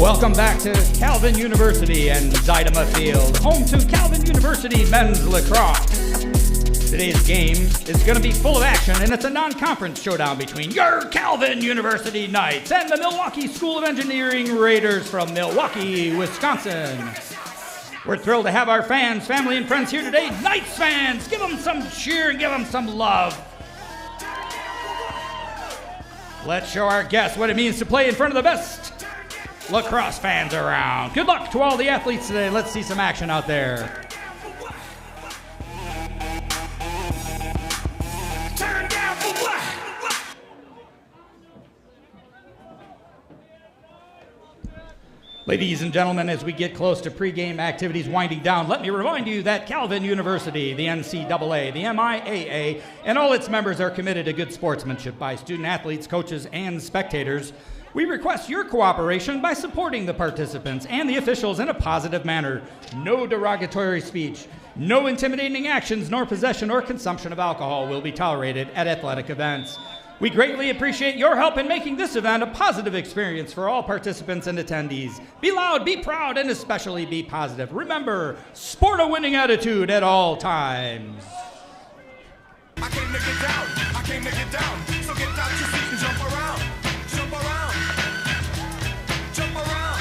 Welcome back to Calvin University and Zidema Field, home to Calvin University men's lacrosse. Today's game is going to be full of action, and it's a non-conference showdown between your Calvin University Knights and the Milwaukee School of Engineering Raiders from Milwaukee, Wisconsin. We're thrilled to have our fans, family, and friends here today. Knights fans, give them some cheer and give them some love. Let's show our guests what it means to play in front of the best lacrosse fans around. Good luck to all the athletes today. Let's see some action out there. Ladies and gentlemen, as we get close to pregame activities winding down, let me remind you that Calvin University, the NCAA, the MIAA, and all its members are committed to good sportsmanship by student athletes, coaches, and spectators. We request your cooperation by supporting the participants and the officials in a positive manner. No derogatory speech, no intimidating actions, nor possession or consumption of alcohol will be tolerated at athletic events. We greatly appreciate your help in making this event a positive experience for all participants and attendees. Be loud, be proud, and especially be positive. Remember, sport a winning attitude at all times. I can't make it down, I can't make it down. So get out your seat and jump around. Jump around. Jump around.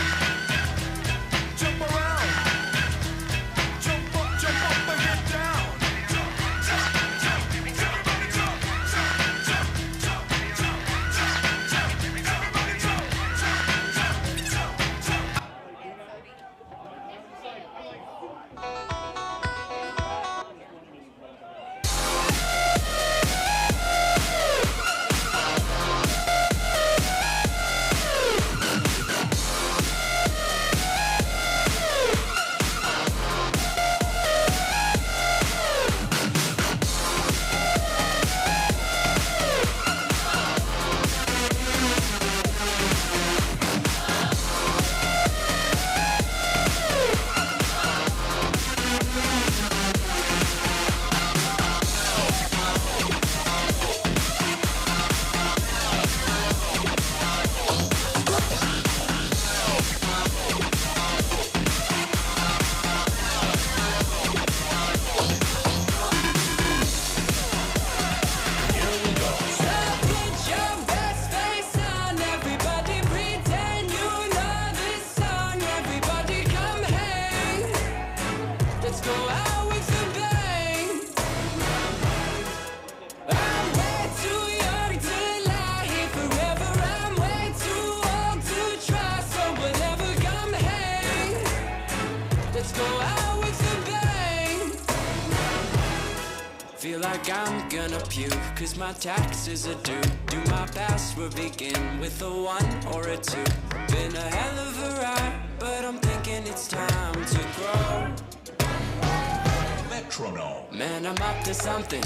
Jump around. Jump up and get down. Jump, jump, jump. Everybody jump. Jump, jump, jump. Jump, jump, jump. Everybody jump. Jump, jump, jump, jump. Let's go out with a bang. Feel like I'm gonna puke, cause my taxes are due. Do my password begin with a 1 or a 2? Been a hell of a ride, but I'm thinking it's time to grow. Metronome. Man, I'm up to something.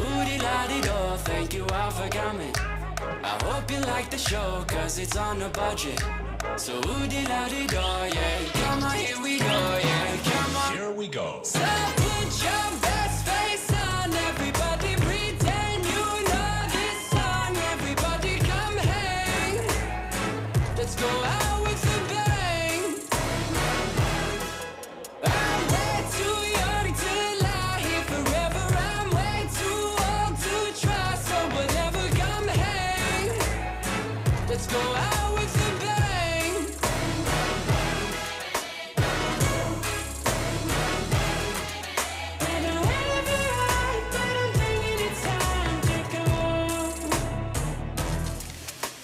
Ooh-dee-la-dee-do, thank you all for coming. I hope you like the show, cause it's on a budget. So ooh-dee-la-dee-do, yeah. Come on, here we go, yeah. Come on. Here we go. So put your best face on, everybody pretend you know this song. Everybody come hang. Let's go out with a bang. I'm way too young to lie here forever. I'm way too old to try, so whatever, come hang. Let's go out with a bang.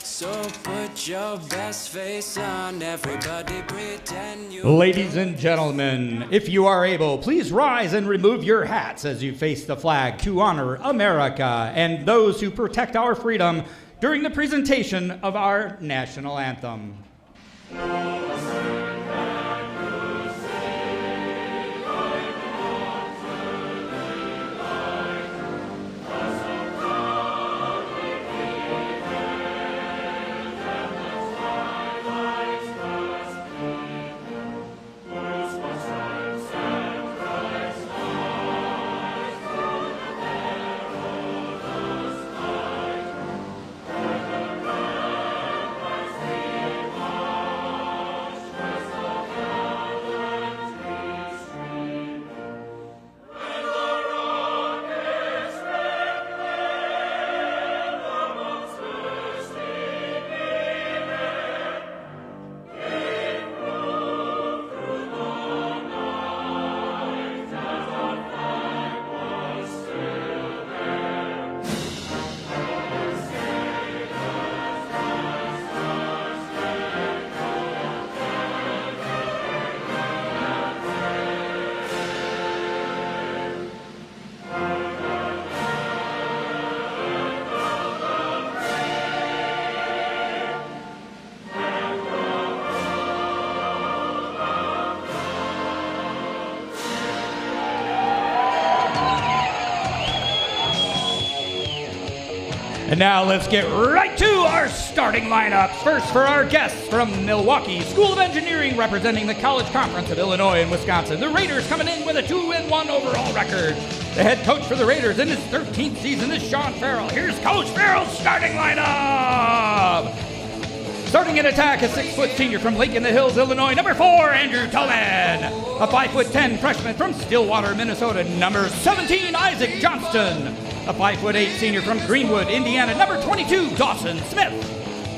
So put your best face on, everybody pretend you. Ladies and gentlemen, if you are able, please rise and remove your hats as you face the flag to honor America and those who protect our freedom during the presentation of our national anthem. And now let's get right to our starting lineups. First, for our guests from Milwaukee School of Engineering, representing the College Conference of Illinois and Wisconsin. The Raiders coming in with a 2-1 overall record. The head coach for the Raiders in his 13th season is Sean Farrell. Here's Coach Farrell's starting lineup. Starting in attack, a 6-foot senior from Lake in the Hills, Illinois, number 4, Andrew Tolman. A 5'10" freshman from Stillwater, Minnesota, number 17, Isaac Johnston. A 5'8" senior from Greenwood, Indiana, number 22, Dawson Smith.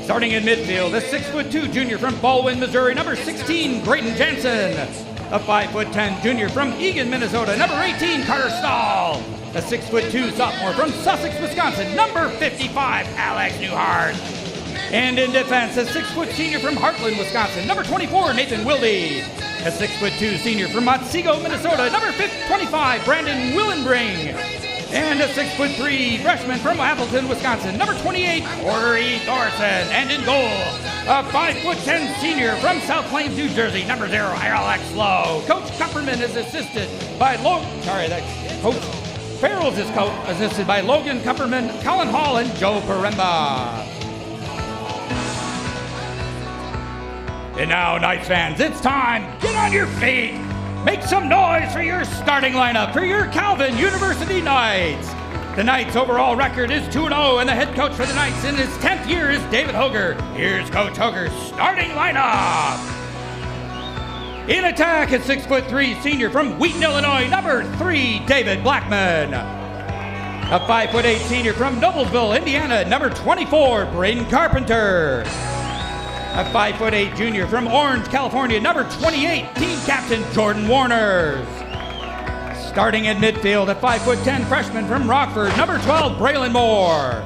Starting in midfield, a 6'2" junior from Baldwin, Missouri, number 16, Braden Jansen. A 5'10" junior from Eagan, Minnesota, number 18, Carter Stahl. A 6'2" sophomore from Sussex, Wisconsin, number 55, Alex Newhart. And in defense, a 6' senior from Heartland, Wisconsin, number 24, Nathan Wilde. A 6'2" senior from Otsego, Minnesota, number 25, Brandon Willenbring. And a 6'3" freshman from Appleton, Wisconsin, number 28, Corey Thorson. And in goal, a 5'10" senior from South Plains, New Jersey, number 0, Alex Lowe. Coach Kupperman is assisted by Coach Farrell's is assisted by Logan Kupperman, Colin Hall, and Joe Peremba. And now, Knights fans, it's time. Get on your feet. Make some noise for your starting lineup for your Calvin University Knights. The Knights' overall record is 2-0, and the head coach for the Knights in his 10th year is David Hoger. Here's Coach Hoger's starting lineup. In attack, a 6'3" senior from Wheaton, Illinois, number 3, David Blackman. A 5'8" senior from Noblesville, Indiana, number 24, Braden Carpenter. A 5'8" junior from Orange, California, number 28, team captain Jordan Warners. Starting at midfield, a 5'10" freshman from Rockford, number 12, Braylon Moore.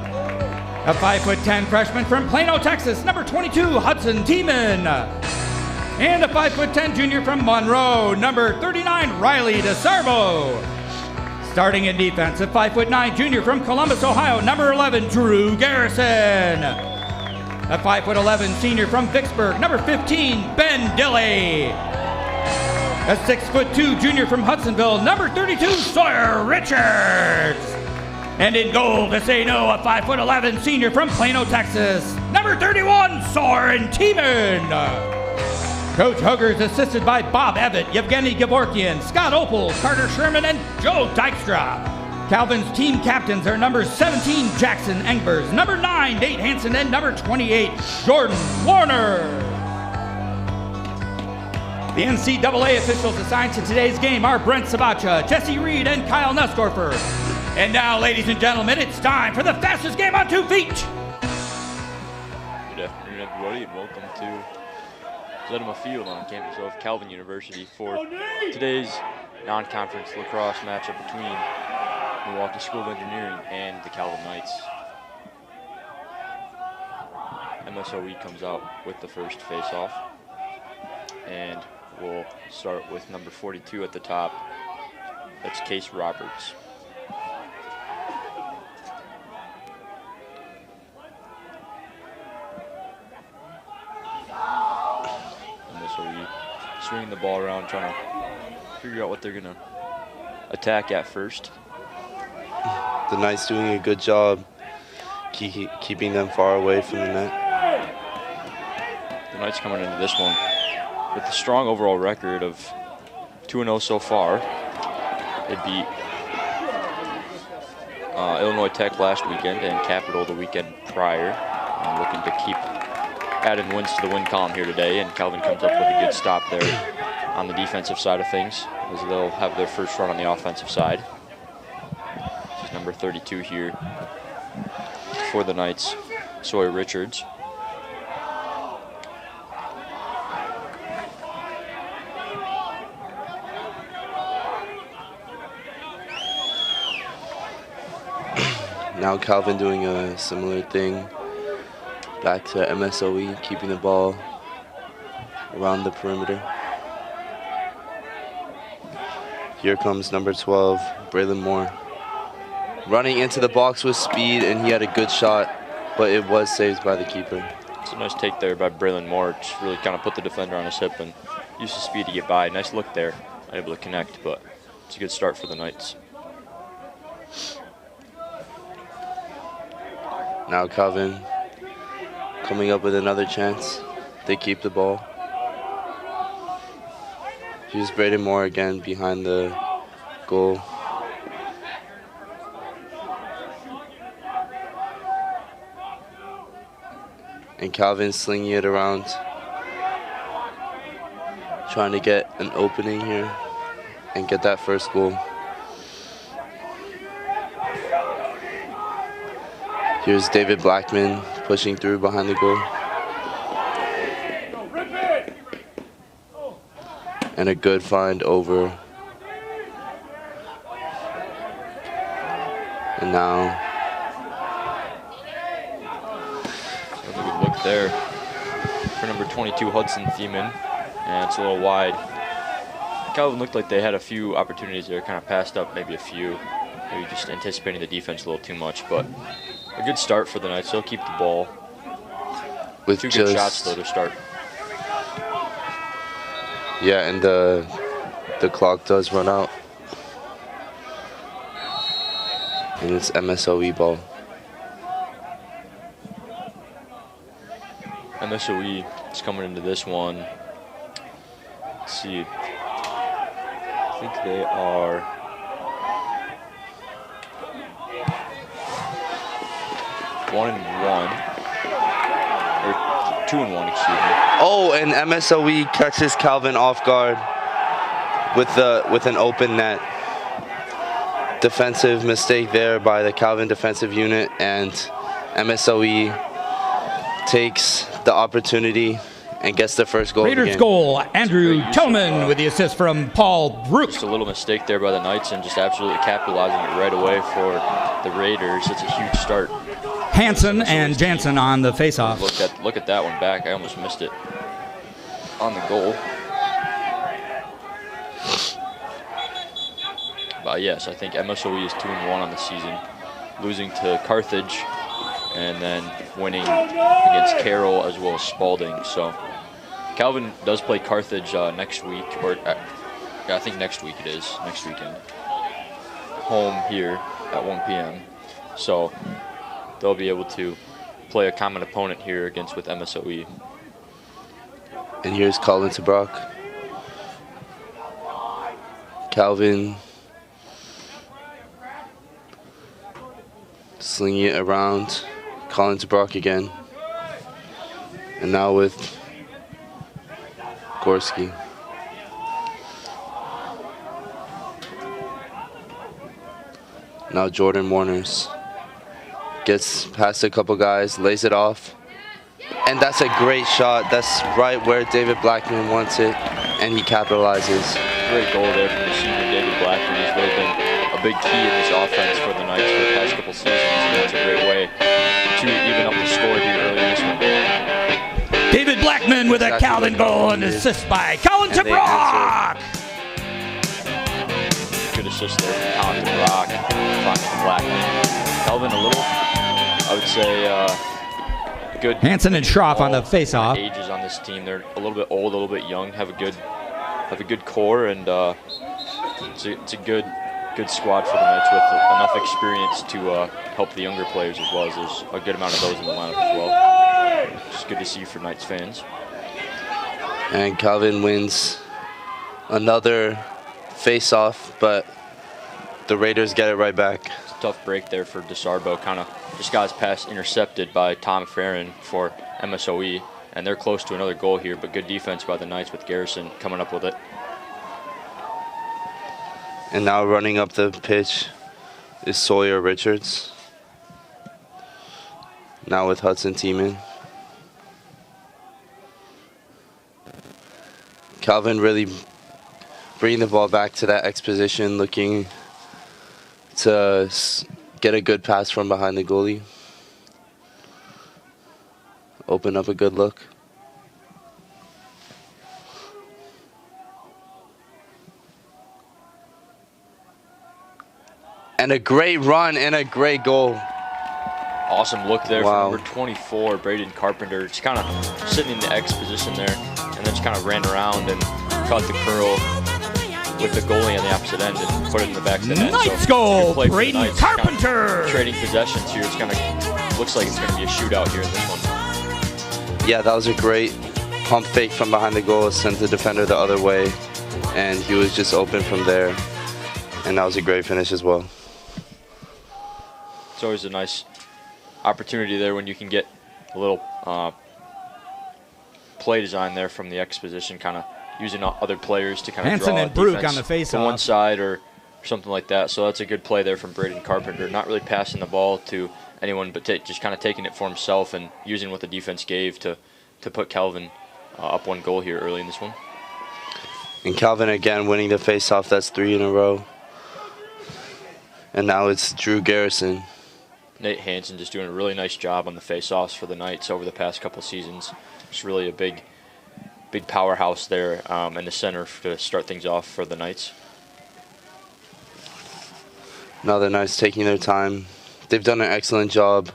A 5'10" freshman from Plano, Texas, number 22, Hudson Tiemann. And a 5'10" junior from Monroe, number 39, Riley DeSarvo. Starting in defense, a 5'9" junior from Columbus, Ohio, number 11, Drew Garrison. A 5'11" senior from Vicksburg, number 15, Ben Dilley. A 6'2" junior from Hudsonville, number 32, Sawyer Richards. And in goal, to say no, a 5'11" senior from Plano, Texas, number 31, Soren Tiemann. Coach Huggers assisted by Bob Evett, Yevgeny Gevorkian, Scott Opel, Carter Sherman, and Joe Dykstra. Calvin's team captains are number 17, Jackson Engbers, number 9, Nate Hansen, and number 28, Jordan Warner. The NCAA officials assigned to today's game are Brent Sabacha, Jesse Reed, and Kyle Nussdorfer. And now, ladies and gentlemen, it's time for the fastest game on 2 feet. Good afternoon, everybody, and welcome to Zetema Field on campus of Calvin University for today's non-conference lacrosse matchup between Milwaukee School of Engineering and the Calvin Knights. MSOE comes out with the first face-off, and we'll start with number 42 at the top. That's Case Roberts. MSOE swinging the ball around, trying to figure out what they're going to attack at first. The Knights doing a good job keeping them far away from the net. The Knights coming into this one with a strong overall record of 2-0 so far. They beat Illinois Tech last weekend and Capital the weekend prior. Looking to keep adding wins to the win column here today, and Calvin comes up with a good stop there on the defensive side of things, as they'll have their first run on the offensive side. This is number 32 here for the Knights, Sawyer Richards. Now Calvin doing a similar thing back to MSOE, keeping the ball around the perimeter. Here comes number 12, Braylon Moore, running into the box with speed, and he had a good shot, but it was saved by the keeper. It's a nice take there by Braylon Moore. Just really kind of put the defender on his hip and used the speed to get by. Nice look there, able to connect, but it's a good start for the Knights. Now Calvin coming up with another chance. They keep the ball. Here's Braden Moore again behind the goal. And Calvin slinging it around, trying to get an opening here and get that first goal. Here's David Blackman pushing through behind the goal. And a good find over. And now. That's a good look there for number 22, Hudson Thiemann. And it's a little wide. Calvin looked like they had a few opportunities there, kind of passed up maybe a few. Maybe just anticipating the defense a little too much, but a good start for the Knights. They'll keep the ball. With two good shots though to start. Yeah, and the clock does run out. And it's MSOE ball. MSOE is coming into this one. Let's see. I think they are 1-1. Or 2-1, excuse me. Oh, and MSOE catches Calvin off guard with an open net. Defensive mistake there by the Calvin defensive unit, and MSOE takes the opportunity and gets the first goal. Raiders goal, Andrew Tillman with the assist from Paul Brook. Just a little mistake there by the Knights and just absolutely capitalizing it right away for the Raiders. It's a huge start. Hansen and Jansen on the faceoff. Look at that one back. I almost missed it. on the goal. But yes, I think MSOE is 2-1 on the season, losing to Carthage and then winning against Carroll as well as Spalding. So Calvin does play Carthage next week, or yeah, I think next week it is, next weekend. Home here at 1 p.m. So they'll be able to play a common opponent here against with MSOE. And here's Colin to Brock. Calvin slinging it around. Colin to Brock again. And now with Gorski. Now Jordan Warners gets past a couple guys, lays it off. And that's a great shot. That's right where David Blackman wants it, and he capitalizes. Great goal there from the senior David Blackman. He's really been a big key in this offense for the Knights for the past couple seasons, and that's a great way to even up the score here early in this one. David Blackman with a Calvin goal and assist by Colin to Brock. Good assist there from Colin to Brock, finding Blackman. Calvin a little, I would say, good. Hansen and Schroff on the face-off. Ages on this team. They're a little bit old, a little bit young, have a good core, and it's a good squad for the Knights with enough experience to help the younger players as well, as there's a good amount of those in the lineup as well. It's good to see for Knights fans. And Calvin wins another face-off, but the Raiders get it right back. It's a tough break there for DeSarbo. Kind of just got his pass intercepted by Tom Farron for MSOE, and they're close to another goal here, but good defense by the Knights with Garrison coming up with it. And now running up the pitch is Sawyer Richards. Now with Hudson Tiemann. Calvin really bringing the ball back to that X position, looking to get a good pass from behind the goalie. Open up a good look. And a great run and a great goal. Awesome look there from number 24, Braden Carpenter. Just kind of sitting in the X position there, and then just kind of ran around and caught the curl with the goalie on the opposite end and put it in the back of the net. Knights so goal, Braden Braden Carpenter. Kind of trading possessions here. It's kind of looks like it's going to be a shootout here in this one. Yeah, that was a great pump fake from behind the goal, sent the defender the other way, and he was just open from there. And that was a great finish as well. It's always a nice opportunity there when you can get a little play design there from the X position, kind of using other players to kind of Hansen draw and Brook defense on the face-off to one side or something like that. So that's a good play there from Braden Carpenter. Not really passing the ball to anyone, but just kind of taking it for himself and using what the defense gave to put Calvin up one goal here early in this one. And Calvin again winning the face-off. That's 3 in a row. And now it's Drew Garrison. Nate Hansen just doing a really nice job on the face-offs for the Knights over the past couple seasons. Just really a big powerhouse there in the center to start things off for the Knights. Now the Knights taking their time. They've done an excellent job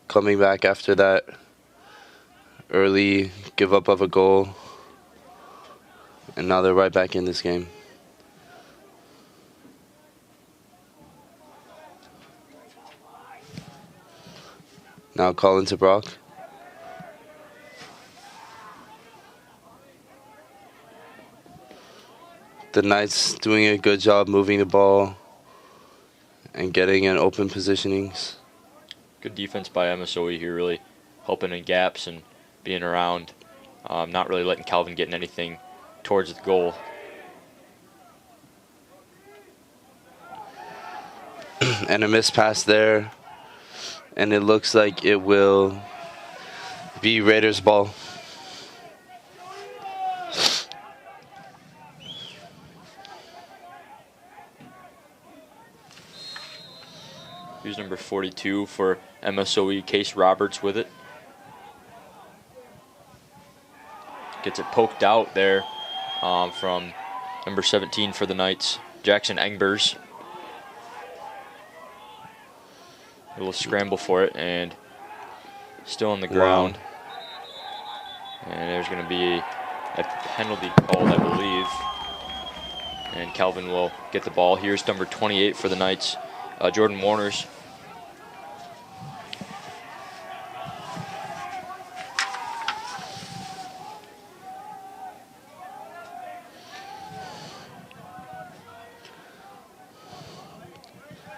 coming back after that early give up of a goal. And now they're right back in this game. Now Colin to Brock. The Knights doing a good job moving the ball and getting in open positionings. Good defense by MSOE here, really helping in gaps and being around, not really letting Calvin get in anything towards the goal. And a missed pass there. And it looks like it will be Raiders' ball. Here's number 42 for MSOE, Case Roberts with it. gets it poked out there from number 17 for the Knights, Jackson Engbers. A little scramble for it, and still on the ground. And there's going to be a penalty called, I believe. And Calvin will get the ball. Here's number 28 for the Knights, Jordan Warners.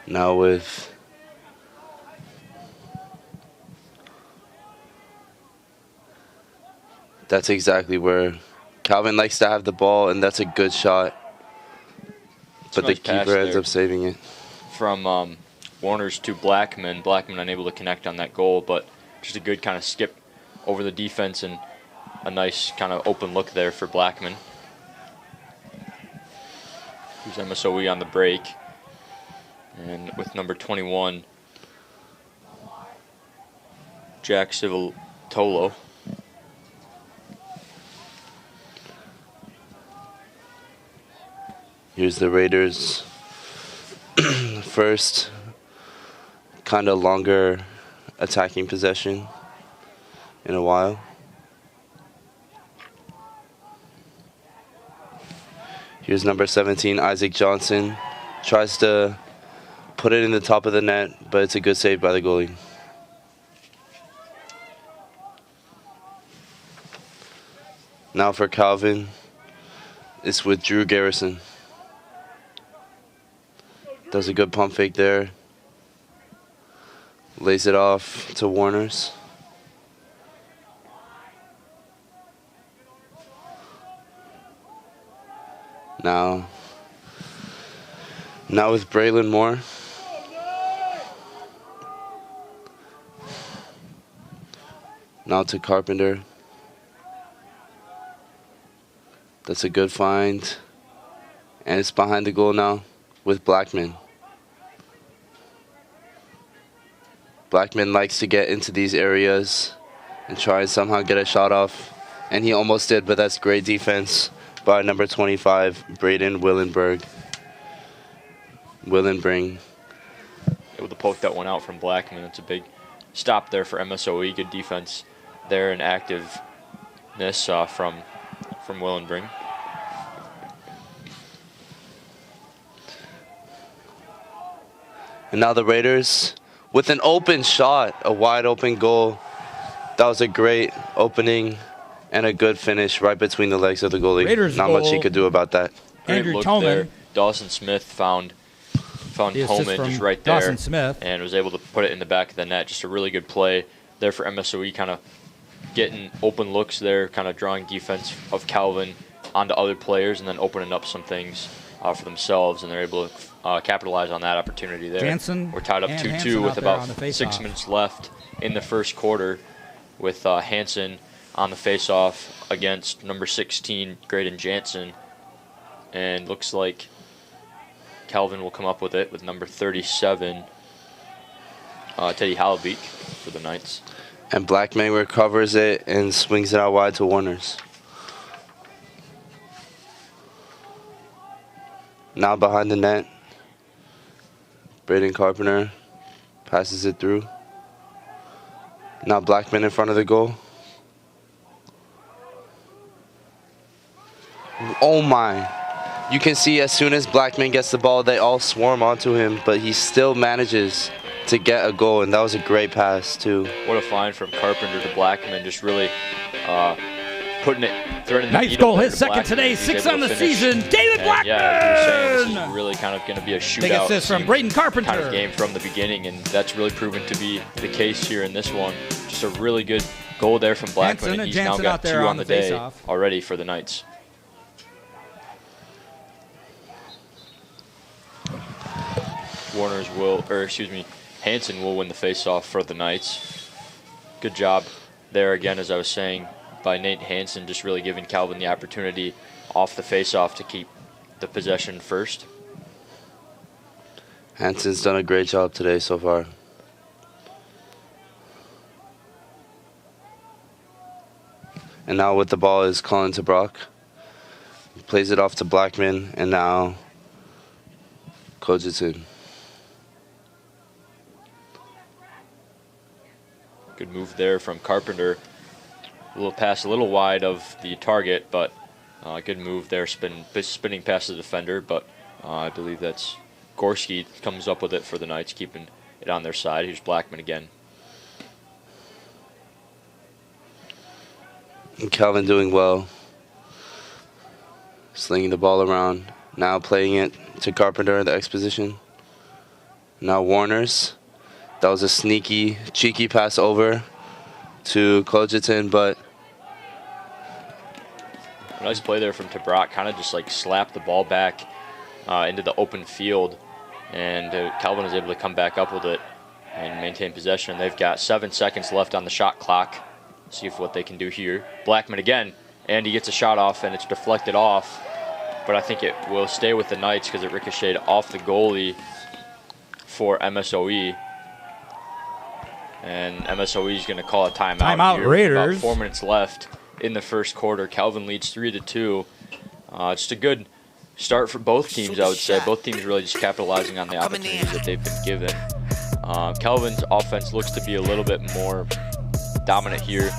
Now that's exactly where Calvin likes to have the ball, and that's a good shot. But the keeper ends up saving it. From Warners to Blackman. Blackman unable to connect on that goal, but just a good kind of skip over the defense and a nice kind of open look there for Blackman. Who's MSOE on the break. And with number 21, Jack Civiltolo. Here's the Raiders' first kind of longer attacking possession in a while. Here's number 17, Isaac Johnson. Tries to put it in the top of the net, but it's a good save by the goalie. Now for Calvin, it's with Drew Garrison. Does a good pump fake there. Lays it off to Warners. Now with Braylon Moore. Now to Carpenter. That's a good find. And it's behind the goal now with Blackman. Blackman likes to get into these areas and try and somehow get a shot off. And he almost did, but that's great defense by number 25, Braden Willenbring. Able to poke that one out from Blackman. It's a big stop there for MSOE. Good defense there and activeness from Willenbring. And now the Raiders with an open shot, a wide open goal. That was a great opening and a good finish right between the legs of the goalie. Raiders Not much he could do about that. Andrew Great look Toman. there. Dawson Smith found Toman just right there. Dawson Smith. And was able to put it in the back of the net. Just a really good play there for MSOE, kind of getting open looks there, kind of drawing defense of Calvin onto other players and then opening up some things for themselves, and they're able to capitalize on that opportunity there. Jansen We're tied up and 2-2 Hansen with out there on about the 6 faceoff. minutes left in the first quarter, with Hansen on the faceoff against number 16, Graydon Jansen. And looks like Calvin will come up with it with number 37, Teddy Hallebeek for the Knights. And Blackman recovers it and swings it out wide to Warners. Now behind the net, Braden Carpenter passes it through. Now Blackman in front of the goal. Oh my. You can see as soon as Blackman gets the ball, they all swarm onto him, but he still manages to get a goal, and that was a great pass too. What a find from Carpenter to Blackman, just really putting it, threading the Nice needle goal, there his to second Blackman. today, He's 6 able on to the finish. season. David And Blackman! yeah, you were saying this is really kind of going to be a shootout. Big assist from Braden Carpenter. Kind of game from the beginning, and that's really proven to be the case here in this one. Just a really good goal there from Blackman. Hansen and He's now Jansen got out there 2 on on the the day face-off. already for the Knights. Hansen will win the face-off for the Knights. Good job there again, as I was saying, by Nate Hansen, just really giving Calvin the opportunity off the face-off to keep the possession first. Hansen's done a great job today so far. And now with the ball is Colin to Brock. He plays it off to Blackman, and now Kojitin. Good move there from Carpenter. A little pass, a little wide of the target, but good move there, spinning past the defender. But I believe that's Gorski comes up with it for the Knights, keeping it on their side. Here's Blackman again. And Calvin doing well. Slinging the ball around. Now playing it to Carpenter in the X position. Now Warner's. That was a sneaky, cheeky pass over to Kojitin, but a nice play there from Tabrak. Kind of just like slapped the ball back into the open field, and Calvin was able to come back up with it and maintain possession. They've got 7 seconds left on the shot clock. See if what they can do here. Blackman again, and he gets a shot off, and it's deflected off. But I think it will stay with the Knights because it ricocheted off the goalie for MSOE. And MSOE is going to call a timeout. Timeout, here. Raiders. About 4 minutes left in the first quarter. Calvin leads 3-2. Just a good start for both teams, I would say. Both teams really just capitalizing on the opportunities that they've been given. Calvin's offense looks to be a little bit more dominant here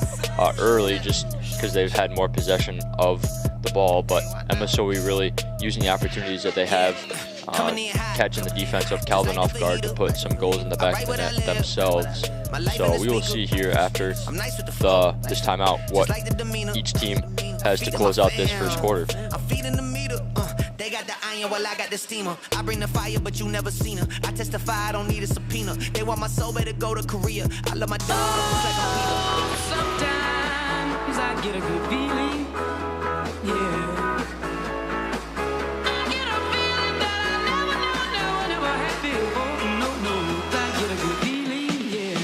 early, just because they've had more possession of the ball, but MSOE really using the opportunities that they have, catching the defense of Calvin off guard to put some goals in the back of the net themselves. So we will see here after this timeout what each team has to close out this first quarter. They got the iron while I got the steamer. I bring the fire, but you never seen her. I testify, I don't need a subpoena. They want my soul, better go to Korea. I love my dog, like a Peter. Sometimes I get a good feeling, yeah. I get a feeling that I never had before. No, I get a good feeling, yeah.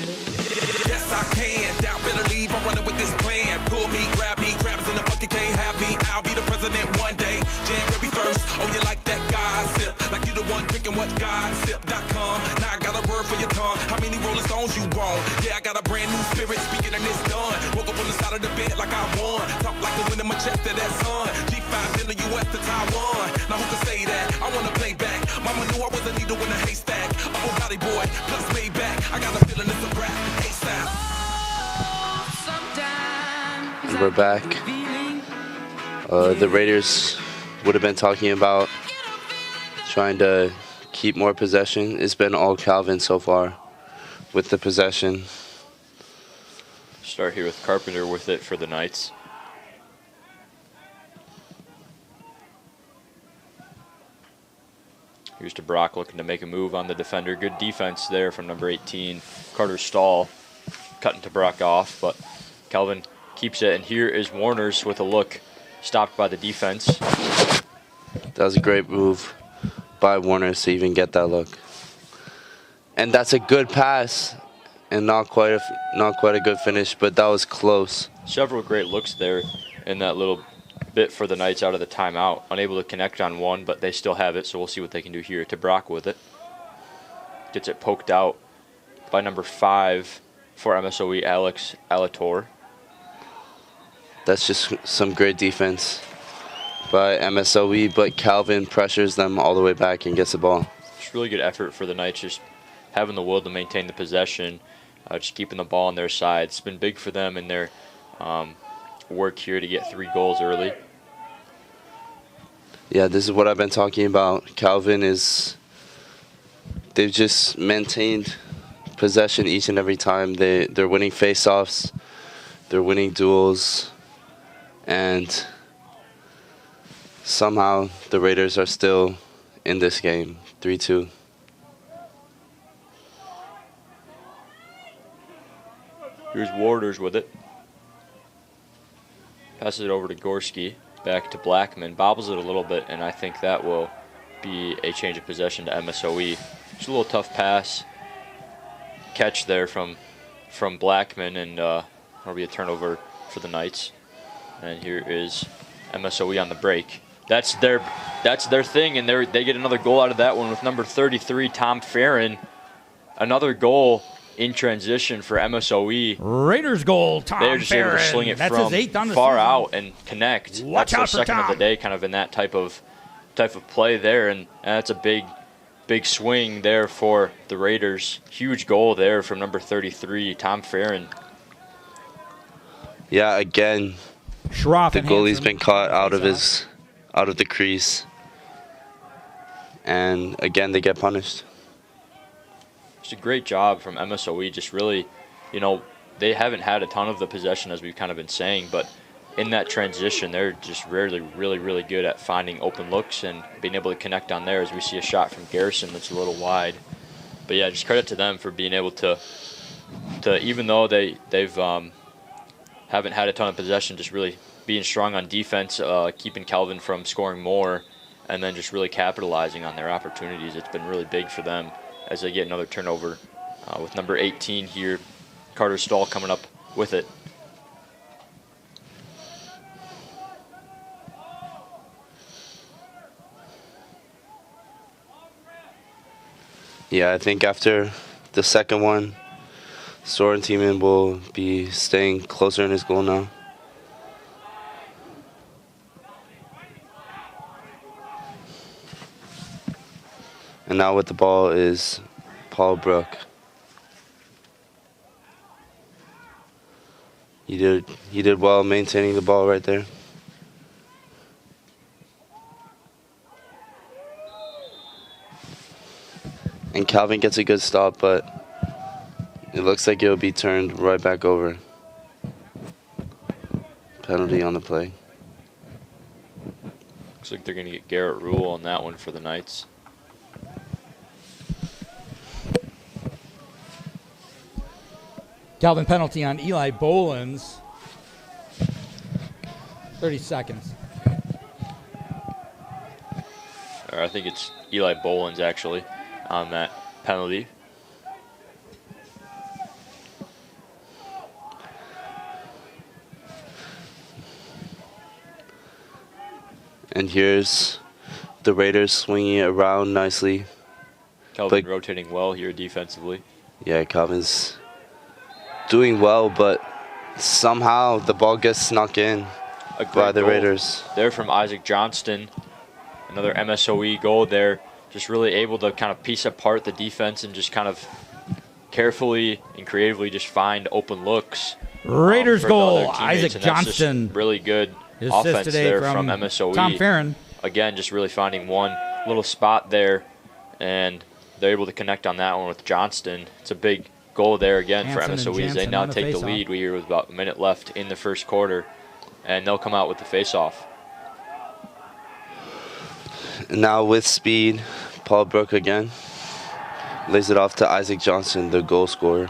Yes, I can. Doubt, better leave. I'm running with this plan. Pull me, grab us in the bucket, can't have me. I'll be the president one day. January 1st. Oh, you like that gossip? Like you the one drinking what gossip.com. Now I got a word for your tongue. How many Rolling Stones you want? Yeah, I got a brand new spirit speaking and it's done. Woke up on the side of the bed like I won. Talk like the wind in my chest to that sun. G5 in the US to Taiwan. Now who can say that? I wanna play back. Mama knew I was a needle in a haystack. Oh, body boy, plus made back. I got a feeling it's a rap. ASAP. We're back. The Raiders would have been talking about trying to keep more possession. It's been all Calvin so far with the possession. Start here with Carpenter with it for the Knights. Here's to Brock looking to make a move on the defender. Good defense there from number 18, Carter Stahl, cutting to Brock off, but Calvin keeps it, and here is Warner's with a look, stopped by the defense. That was a great move by Warner to even get that look. And that's a good pass, and not quite a good finish, but that was close. Several great looks there in that little bit for the Knights out of the timeout. Unable to connect on one, but they still have it, so we'll see what they can do here. To Brock with it. Gets it poked out by number 5 for MSOE, Alex Alator. That's just some great defense by MSOE, but Calvin pressures them all the way back and gets the ball. Just really good effort for the Knights, just having the will to maintain the possession, just keeping the ball on their side. It's been big for them in their work here to get 3 goals early. Yeah, this is what I've been talking about. Calvin they've just maintained possession each and every time. They're winning face-offs, they're winning duels, and somehow the Raiders are still in this game, 3-2. Here's Warders with it. Passes it over to Gorski, back to Blackman, bobbles it a little bit, and I think that will be a change of possession to MSOE. Just a little tough pass. Catch there from Blackman, and that'll be a turnover for the Knights. And here is MSOE on the break. That's their thing, and they get another goal out of that one with number 33, Tom Farron. Another goal in transition for MSOE. Raiders goal, Tom They're just able to Farron. sling it That's from his 8th on the far season. out and connect. Watch out That's for their second of Tom. the day, kind of in that type of play there, and that's a big swing there for the Raiders. Huge goal there from number 33, Tom Farron. Yeah, again, Schroff the and goalie's Hansen. been caught out of the crease, and again they get punished. It's a great job from MSOE. Just really, they haven't had a ton of the possession, as we've kind of been saying, but in that transition, they're just really, really, really good at finding open looks and being able to connect on there, as we see a shot from Garrison that's a little wide. But yeah, just credit to them for being able to even though they've haven't had a ton of possession, just really being strong on defense, keeping Calvin from scoring more, and then just really capitalizing on their opportunities. It's been really big for them as they get another turnover with number 18 here, Carter Stahl, coming up with it. Yeah, I think after the second one, Sorrentino will be staying closer in his goal now. And now with the ball is Paul Brook. He did well maintaining the ball right there. And Calvin gets a good stop, but it looks like it'll be turned right back over. Penalty on the play. Looks like they're going to get Garrett Rule on that one for the Knights. Calvin penalty on Eli Bolins. 30 seconds. Or I think it's Eli Bolins actually on that penalty. And here's the Raiders swinging it around nicely. Calvin rotating well here defensively. Yeah, Calvin's doing well, but somehow the ball gets snuck in by the Raiders. There from Isaac Johnston. Another MSOE goal there. Just really able to kind of piece apart the defense and just kind of carefully and creatively just find open looks. Raiders for the other goal, teammates, Isaac and that's just Johnston. really good His offense assist today there from from MSOE. Tom Farron. Again, just really finding one little spot there, and they're able to connect on that one with Johnston. It's a big goal there again Hansen for and MSOE as they Jansen now on the take the face-off. lead. We hear with about a minute left in the first quarter, and they'll come out with the face-off. Now with speed, Paul Brook again lays it off to Isaac Johnston, the goal scorer.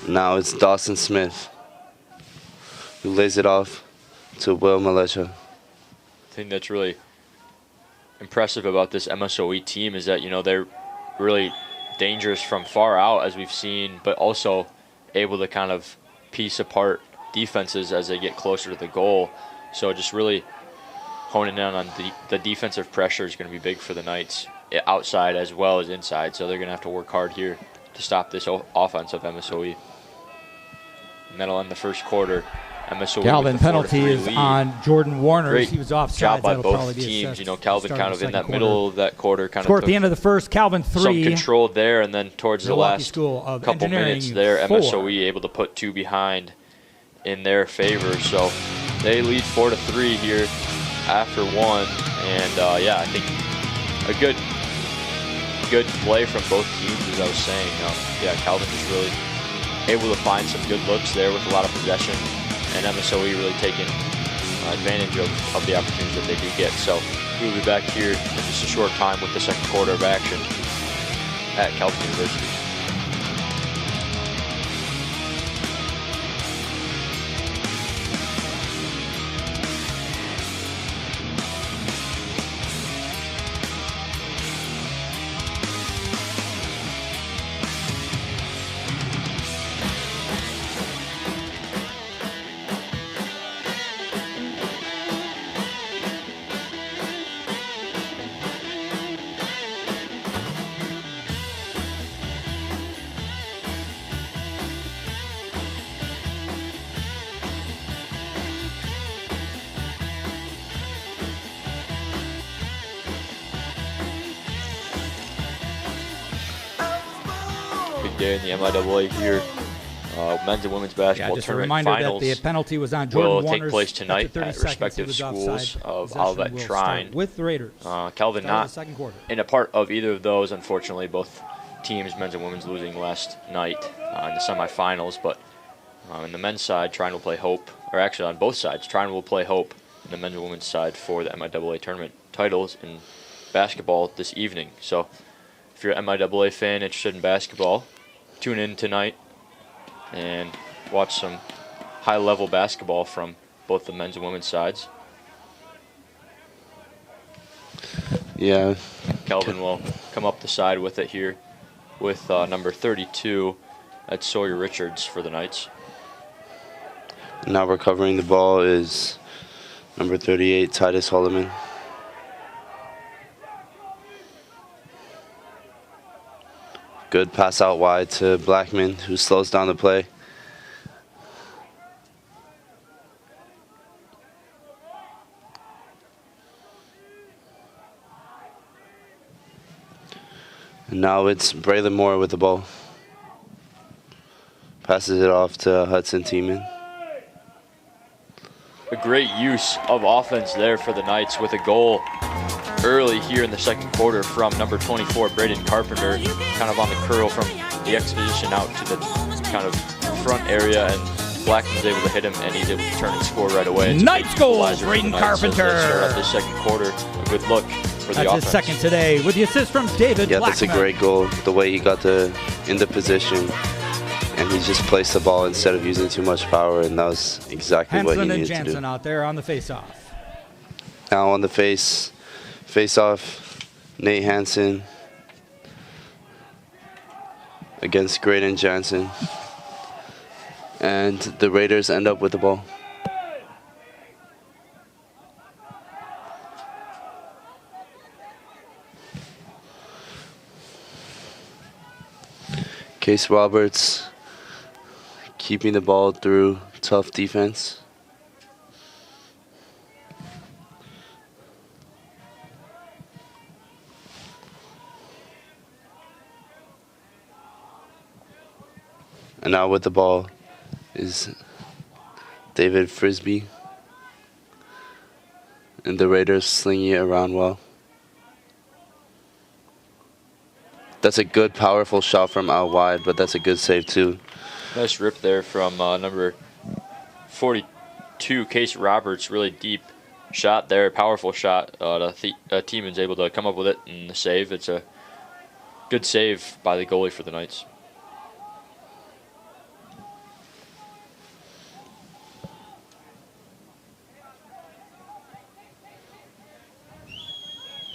Now it's Dawson Smith who lays it off to Will Malecha. I think that's really impressive about this MSOE team is that, they're really dangerous from far out, as we've seen, but also able to kind of piece apart defenses as they get closer to the goal. So just really honing in on the defensive pressure is going to be big for the Knights, outside as well as inside. So they're going to have to work hard here to stop this offense of MSOE. And that'll end the first quarter. MSOE Calvin with the 4-3 penalty is lead. on Jordan Warner. Great He was offside. job by That'll probably both be teams. assessed Calvin start kind of of the in that second middle quarter. of that quarter kind Score of at the end of the first, Calvin 3. some control there, and then towards the Milwaukee last School of couple Engineering minutes there, 4. MSOE able to put 2 behind in their favor. So they lead 4-3 here after 1, and I think a good play from both teams, as I was saying. Calvin just really able to find some good looks there with a lot of possession, and MSOE really taking advantage of the opportunities that they do get. So we'll be back here in just a short time with the second quarter of action at Calvin University. day in the MIAA here. Men's and women's basketball just a tournament reminder finals that the penalty was on Jordan will Warner's. take place tonight After 30 at seconds, respective he was schools offside. of Possession Olivet will Shrine. start with the Raiders. Calvin Start of not the second quarter. in a part of either of those, unfortunately. Both teams, men's and women's, losing last night in the semifinals. But on the men's side, Trine will play Hope, or actually on both sides, Trine will play Hope in the men's and women's side for the MIAA tournament titles in basketball this evening. So if you're an MIAA fan interested in basketball, tune in tonight and watch some high-level basketball from both the men's and women's sides. Yeah. Calvin will come up the side with it here with number 32 at Sawyer Richards for the Knights. Now recovering the ball is number 38, Titus Holloman. Good pass out wide to Blackman, who slows down the play. And now it's Braylon Moore with the ball. Passes it off to Hudson Tiemann. A great use of offense there for the Knights with a goal early here in the second quarter from number 24, Braden Carpenter, kind of on the curl from the X position out to the kind of front area, and Blackman's able to hit him, and he's able to turn and score right away. Knights goal, Braden Carpenter. So start out this second quarter, a good look for the That's offense. his second today with the assist from David Yeah, Blackman. that's a great goal. The way he got in the position, and he just placed the ball instead of using too much power, and that was exactly what he Hansen and needed to do. Jansen out there on the face-off. Now on the face-off, Nate Hansen against Graydon Jansen, and the Raiders end up with the ball. Case Roberts keeping the ball through tough defense. And now with the ball is David Frisbee. And the Raiders slinging it around well. That's a good, powerful shot from out wide, but that's a good save too. Nice rip there from number 42, Case Roberts. Really deep shot there, powerful shot. Tieman's able to come up with it and the save. It's a good save by the goalie for the Knights.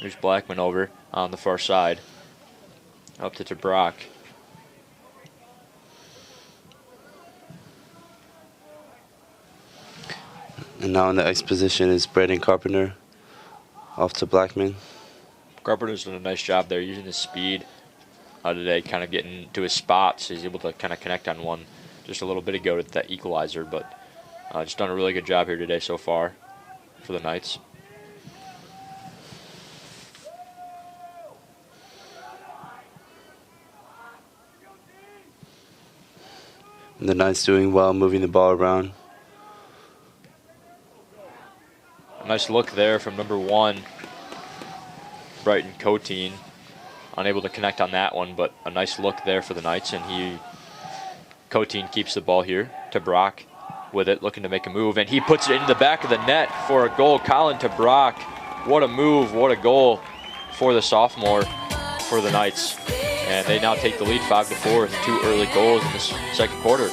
There's Blackman over on the far side. Up to Brock. And now in the X position is Braden Carpenter. Off to Blackman. Carpenter's done a nice job there using his speed today, kind of getting to his spots. He's able to kind of connect on one just a little bit ago to that equalizer, but just done a really good job here today so far for the Knights. And the Knights doing well, moving the ball around. A nice look there from number 1, Brighton Coteen. Unable to connect on that one, but a nice look there for the Knights, and Coteen keeps the ball here to Brock with it, looking to make a move, and he puts it into the back of the net for a goal. Colin to Brock. What a move, what a goal for the sophomore for the Knights. And they now take the lead 5-4 with 2 early goals in this second quarter.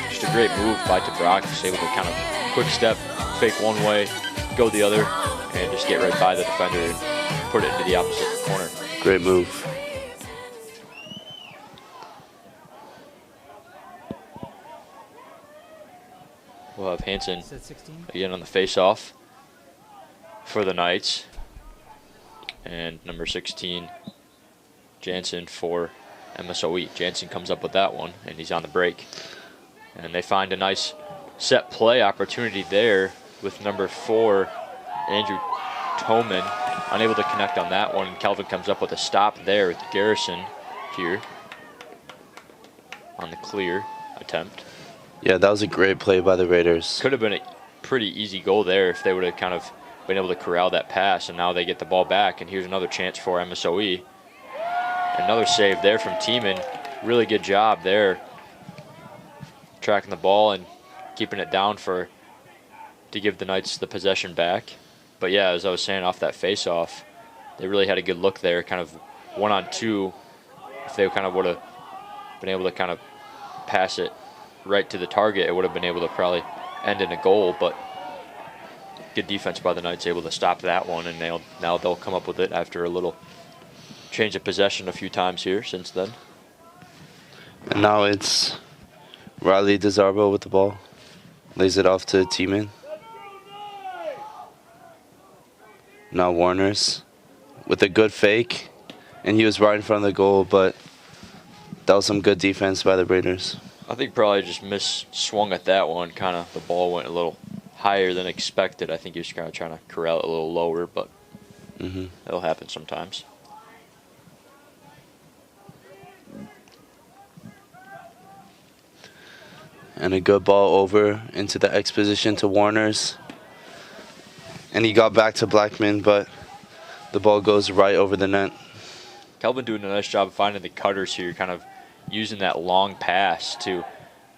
Just a great move by Brock, just able to kind of quick step, fake one way, go the other, and just get right by the defender and put it into the opposite corner. Great move. We'll have Hansen again on the face-off for the Knights. And number 16, Jansen for MSOE. Jansen comes up with that one, and he's on the break. And they find a nice set play opportunity there with number 4, Andrew Toman. Unable to connect on that one. Kelvin comes up with a stop there with Garrison here. on the clear attempt. Yeah, that was a great play by the Raiders. Could have been a pretty easy goal there if they would have kind of been able to corral that pass, and now they get the ball back, and here's another chance for MSOE. Another save there from Tiemann. Really good job there, tracking the ball and keeping it down to give the Knights the possession back. But yeah, as I was saying, off that face-off, they really had a good look there, kind of 1-on-2. If they kind of would have been able to kind of pass it right to the target, it would have been able to probably end in a goal, but good defense by the Knights, able to stop that one, and now they'll come up with it after a little change of possession a few times here since then. And now it's Riley DeZarbo with the ball. Lays it off to Tiemann. Now Warner's with a good fake, and he was right in front of the goal, but that was some good defense by the Raiders. I think probably just swung at that one. Kind of the ball went a little higher than expected. I think he was kind of trying to corral it a little lower, but it'll happen sometimes. And a good ball over into the X position to Warner's. And he got back to Blackman, but the ball goes right over the net. Kelvin doing a nice job of finding the cutters here, kind of using that long pass to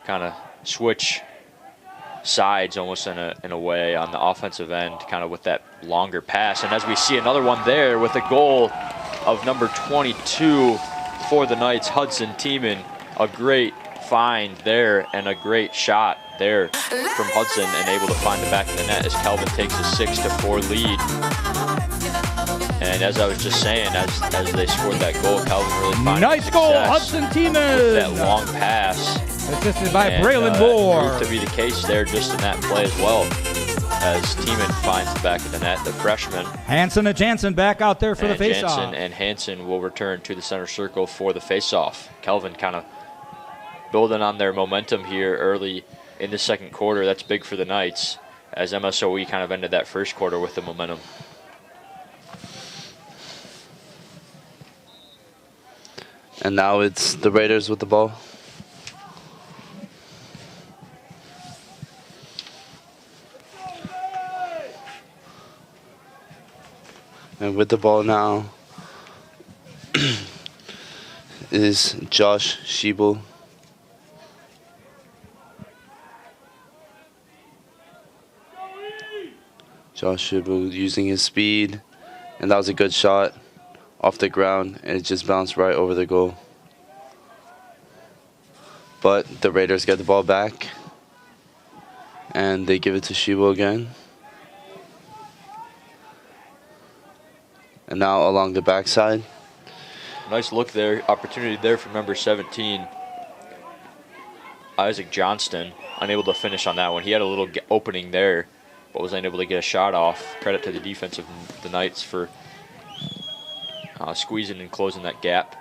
kind of switch sides almost in a way on the offensive end, kind of with that longer pass. And as we see another one there with a goal of number 22 for the Knights, Hudson Tiemann, a great find there and a great shot there from Hudson, and able to find the back of the net as Kelvin takes a 6-4 lead. And as I was just saying, as they scored that goal, Kelvin really found nice goal, Hudson Tiemann. That long pass. Assisted by Braylon Moore. Proved to be the case there just in that play as well, as Tiemann finds the back of the net, the freshman. Hansen and Jansen back out there for the face-off. Jansen and Hansen will return to the center circle for the face-off. Kelvin kind of building on their momentum here early in the second quarter. That's big for the Knights, as MSOE kind of ended that first quarter with the momentum. And now it's the Raiders with the ball. And with the ball now is Josh Schiebel. Josh Schiebel using his speed, and that was a good shot off the ground, and it just bounced right over the goal. But the Raiders get the ball back, and they give it to Schiebel again. And now along the backside. Nice look there, opportunity there for number 17, Isaac Johnston, unable to finish on that one. He had a little opening there, but was unable to get a shot off. Credit to the defense of the Knights for squeezing and closing that gap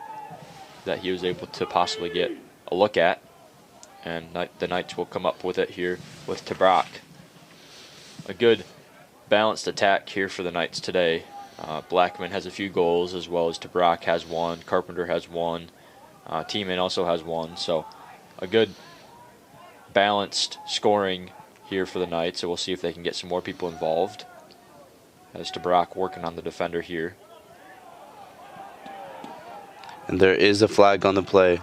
that he was able to possibly get a look at. And the Knights will come up with it here with Tabrak. A good balanced attack here for the Knights today. Blackman has a few goals, as well as Tabrak has one, Carpenter has one, Tiemann also has one. So a good balanced scoring here for the Knights. So we'll see if they can get some more people involved, as Tabrak working on the defender here. And there is a flag on the play,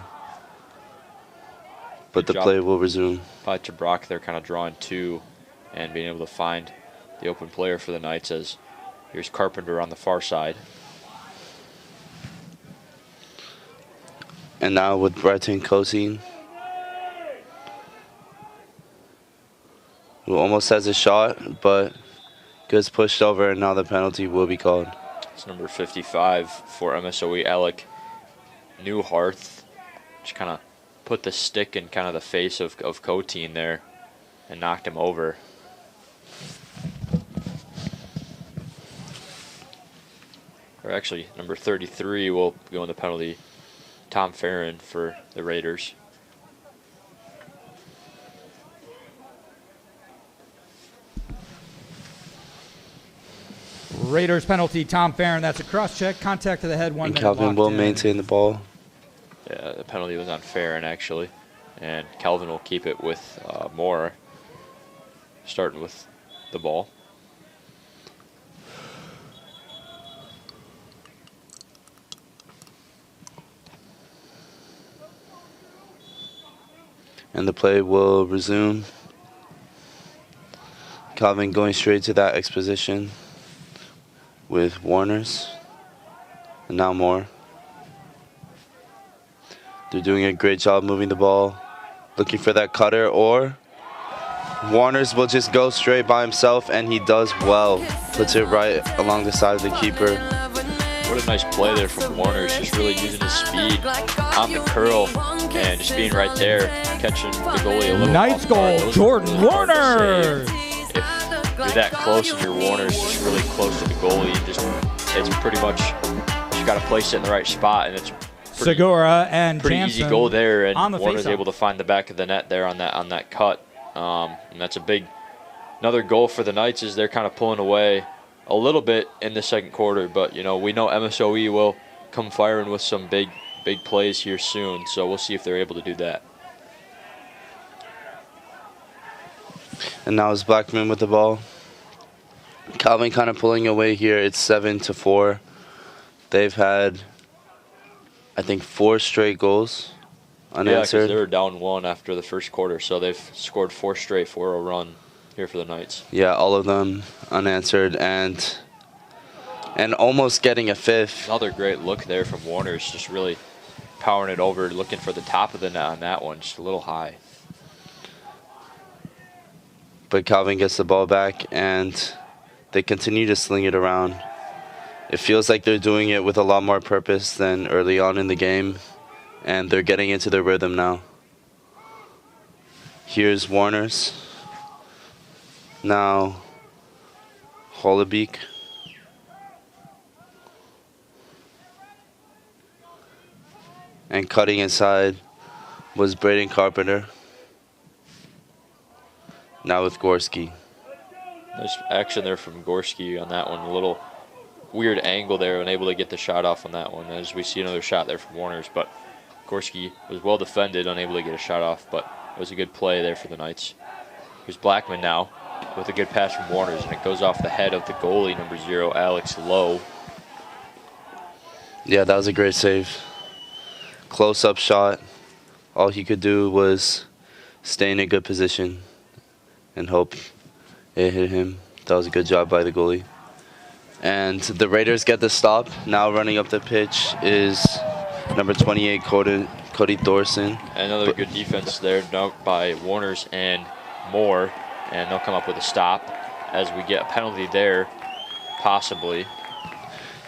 but the play will resume. By Tabrak, they're kind of drawing two and being able to find the open player for the Knights, as here's Carpenter on the far side. And now with Breton Cosine, who almost has a shot, but gets pushed over, and now the penalty will be called. It's number 55 for MSOE, Alec Newharth. Just kind of put the stick in kind of the face of Cotine there and knocked him over. Or actually, number 33 will go in the penalty, Tom Farron for the Raiders. Raiders penalty, Tom Farron. That's a cross check, contact to the head, 1 and minute. Calvin will maintain the ball. Yeah, the penalty was on Farron, actually. And Calvin will keep it with Moore, starting with the ball. And the play will resume. Calvin going straight to that X position with Warners. And now Moore. They're doing a great job moving the ball. Looking for that cutter, or Warners will just go straight by himself, and he does well. Puts it right along the side of the keeper. What a nice play there from Warners, just really using his speed on the curl and just being right there, catching the goalie a little Nice off guard. goal, Those Jordan are hard to Warner. save. If you're that close and your Warner's just really close to the goalie, it's pretty much, you got to place it in the right spot, and it's Segura and pretty Jansen easy goal there, and on the Warner's faceoff. able to find the back of the net there on that cut, and that's another goal for the Knights as they're kind of pulling away a little bit in the second quarter. But we know MSOE will come firing with some big plays here soon, so we'll see if they're able to do that. And now it's Blackman with the ball. Calvin kind of pulling away here. It's 7-4. They've had, I think, 4 straight goals Yeah, because unanswered. they were down 1 after the first quarter, so they've scored 4 straight, 4-0 run here for the Knights. Yeah, all of them unanswered, and almost getting a 5th. Another great look there from Warner's, just really powering it over, looking for the top of the net on that one, just a little high. But Calvin gets the ball back, and they continue to sling it around. It feels like they're doing it with a lot more purpose than early on in the game, and they're getting into their rhythm now. Here's Warner's. Now Holobeek. And cutting inside was Braden Carpenter. Now with Gorski. Nice action there from Gorski on that one. A little weird angle there, unable to get the shot off on that one. As we see another shot there from Warner's, but Gorski was well defended, unable to get a shot off, but it was a good play there for the Knights. Here's Blackman now with a good pass from Warner's, and it goes off the head of the goalie, number 0, Alex Lowe. Yeah, that was a great save. Close-up shot. All he could do was stay in a good position and hope it hit him. That was a good job by the goalie. And the Raiders get the stop. Now running up the pitch is number 28, Cody Thorson. Another good defense there now by Warner's and Moore, and they'll come up with a stop as we get a penalty there, possibly.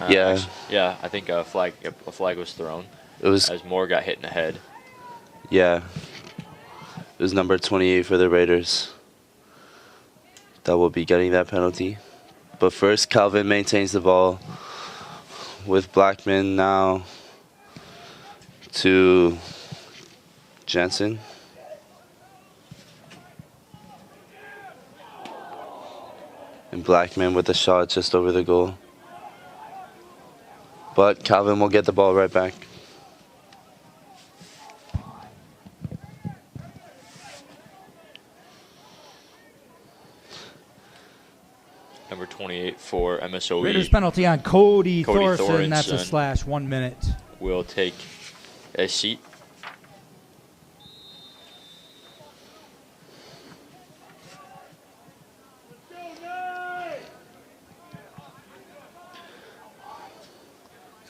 Yeah. Yeah, I think a flag was thrown. It was, as Moore got hit in the head. yeah. It was number 28 for the Raiders that will be getting that penalty. But first, Calvin maintains the ball with Blackman now to Jensen. And Blackman with a shot just over the goal. But Calvin will get the ball right back. Number 28 for MSOE. Raiders penalty on Cody Cody Thorson. That's a Thorson. slash, 1 minute. Will take a seat.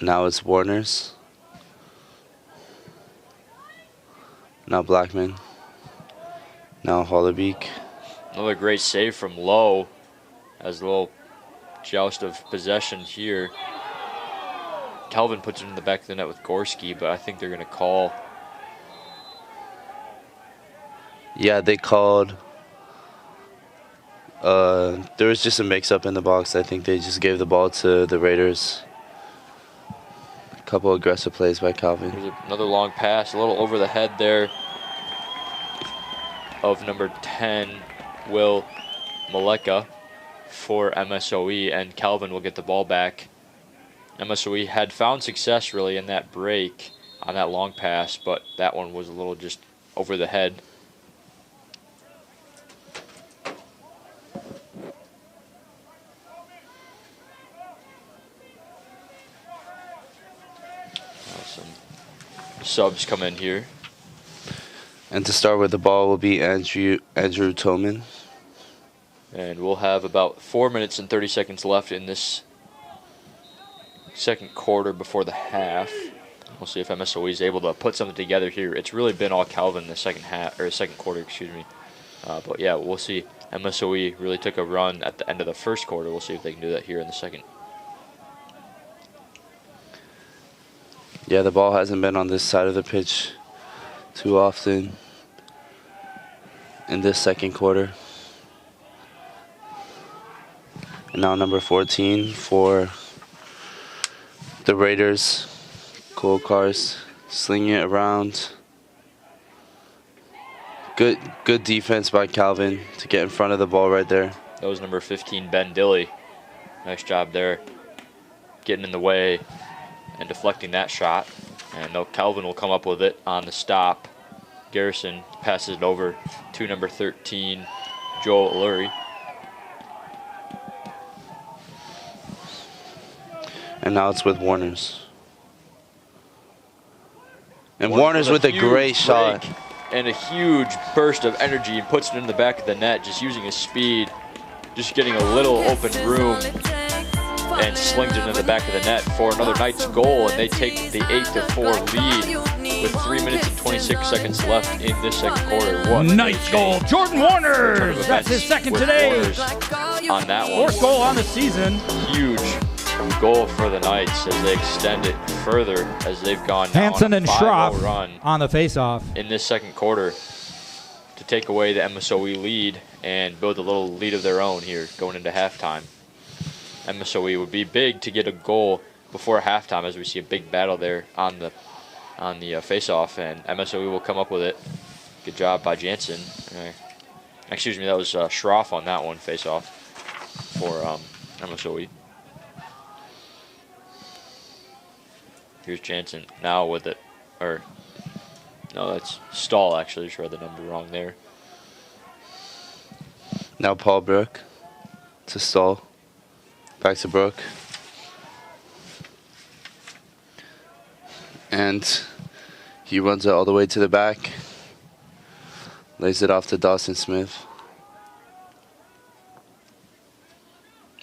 Now it's Warner's. Now Blackman. Now Holobeek. Another great save from Lowe as a little joust of possession here. Calvin puts it in the back of the net with Gorski, but I think they're going to call. Yeah, they called. There was just a mix-up in the box. I think they just gave the ball to the Raiders. A couple aggressive plays by Calvin. There's another long pass, a little over the head there of number 10, Will Maleka for MSOE, and Calvin will get the ball back. MSOE had found success really in that break on that long pass, but that one was a little just over the head. Some subs come in here. And to start with the ball will be Andrew Toman. And we'll have about 4 minutes and 30 seconds left in this second quarter before the half. We'll see if MSOE is able to put something together here. It's really been all Calvin in the second quarter, excuse me. But yeah, we'll see. MSOE really took a run at the end of the first quarter. We'll see if they can do that here in the second. Yeah, the ball hasn't been on this side of the pitch too often in this second quarter. And now number 14 for the Raiders. Gold cars, slinging it around. Good defense by Calvin to get in front of the ball right there. That was number 15, Ben Dilly. Nice job there, getting in the way and deflecting that shot. And now Calvin will come up with it on the stop. Garrison passes it over to number 13, Joel Lurie. And now it's with Warners. And Warners with a great shot. And a huge burst of energy and puts it in the back of the net, just using his speed, just getting a little open room and slings it in the back of the net for another Knights goal, and they take the 8-4 lead with 3 minutes and 26 seconds left in this second quarter. What Knights goal, Jordan Warners. That's his second today. On that one. Fourth goal on the season. Huge goal for the Knights as they extend it further as they've gone now Hansen on a and 5-0 Schroff run on the faceoff in this second quarter to take away the MSOE lead and build a little lead of their own here going into halftime. MSOE would be big to get a goal before halftime as we see a big battle there on the faceoff, and MSOE will come up with it. Good job by Jansen. Excuse me, that was Schroff on that one faceoff for MSOE. Here's Jansen now with it, or no, that's Stahl actually. Just read the number wrong there. Now Paul Brook to Stahl. Back to Brook. And he runs it all the way to the back. Lays it off to Dawson Smith.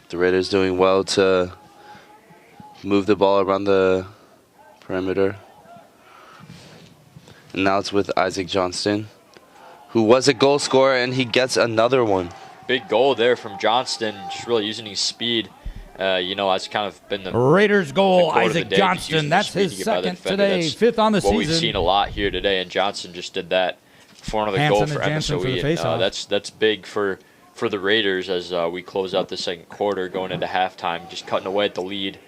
The Raiders doing well to move the ball around the perimeter. And now it's with Isaac Johnston, who was a goal scorer, and he gets another one. Big goal there from Johnston, just really using his speed. You know, that's kind of been the Raiders goal, the Isaac Johnston. That's his second today, That's fifth on the season. What we've seen a lot here today, and Johnston just did that for another Hansen goal for and Jansen for the MSOE. faceoff. That's big for the Raiders as we close out the second quarter, going into halftime, just cutting away at the lead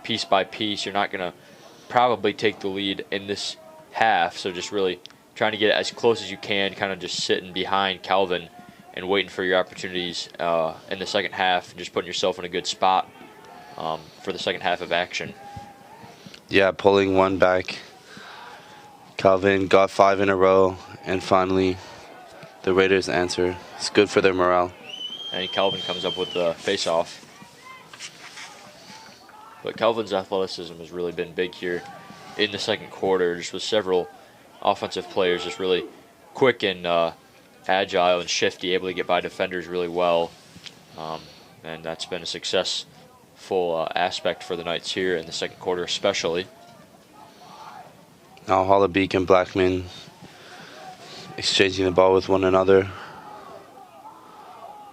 piece by piece. You're not going to probably take the lead in this half, so just really trying to get as close as you can, kind of just sitting behind Calvin and waiting for your opportunities in the second half, and just putting yourself in a good spot for the second half of action. Yeah, pulling one back. Calvin got 5 in a row, and finally the Raiders answer. It's good for their morale. And Calvin comes up with the face-off. But Calvin's athleticism has really been big here in the second quarter, just with several offensive players just really quick and agile and shifty, able to get by defenders really well. And that's been a successful aspect for the Knights here in the second quarter especially. Now Hollabeek and Blackman exchanging the ball with one another.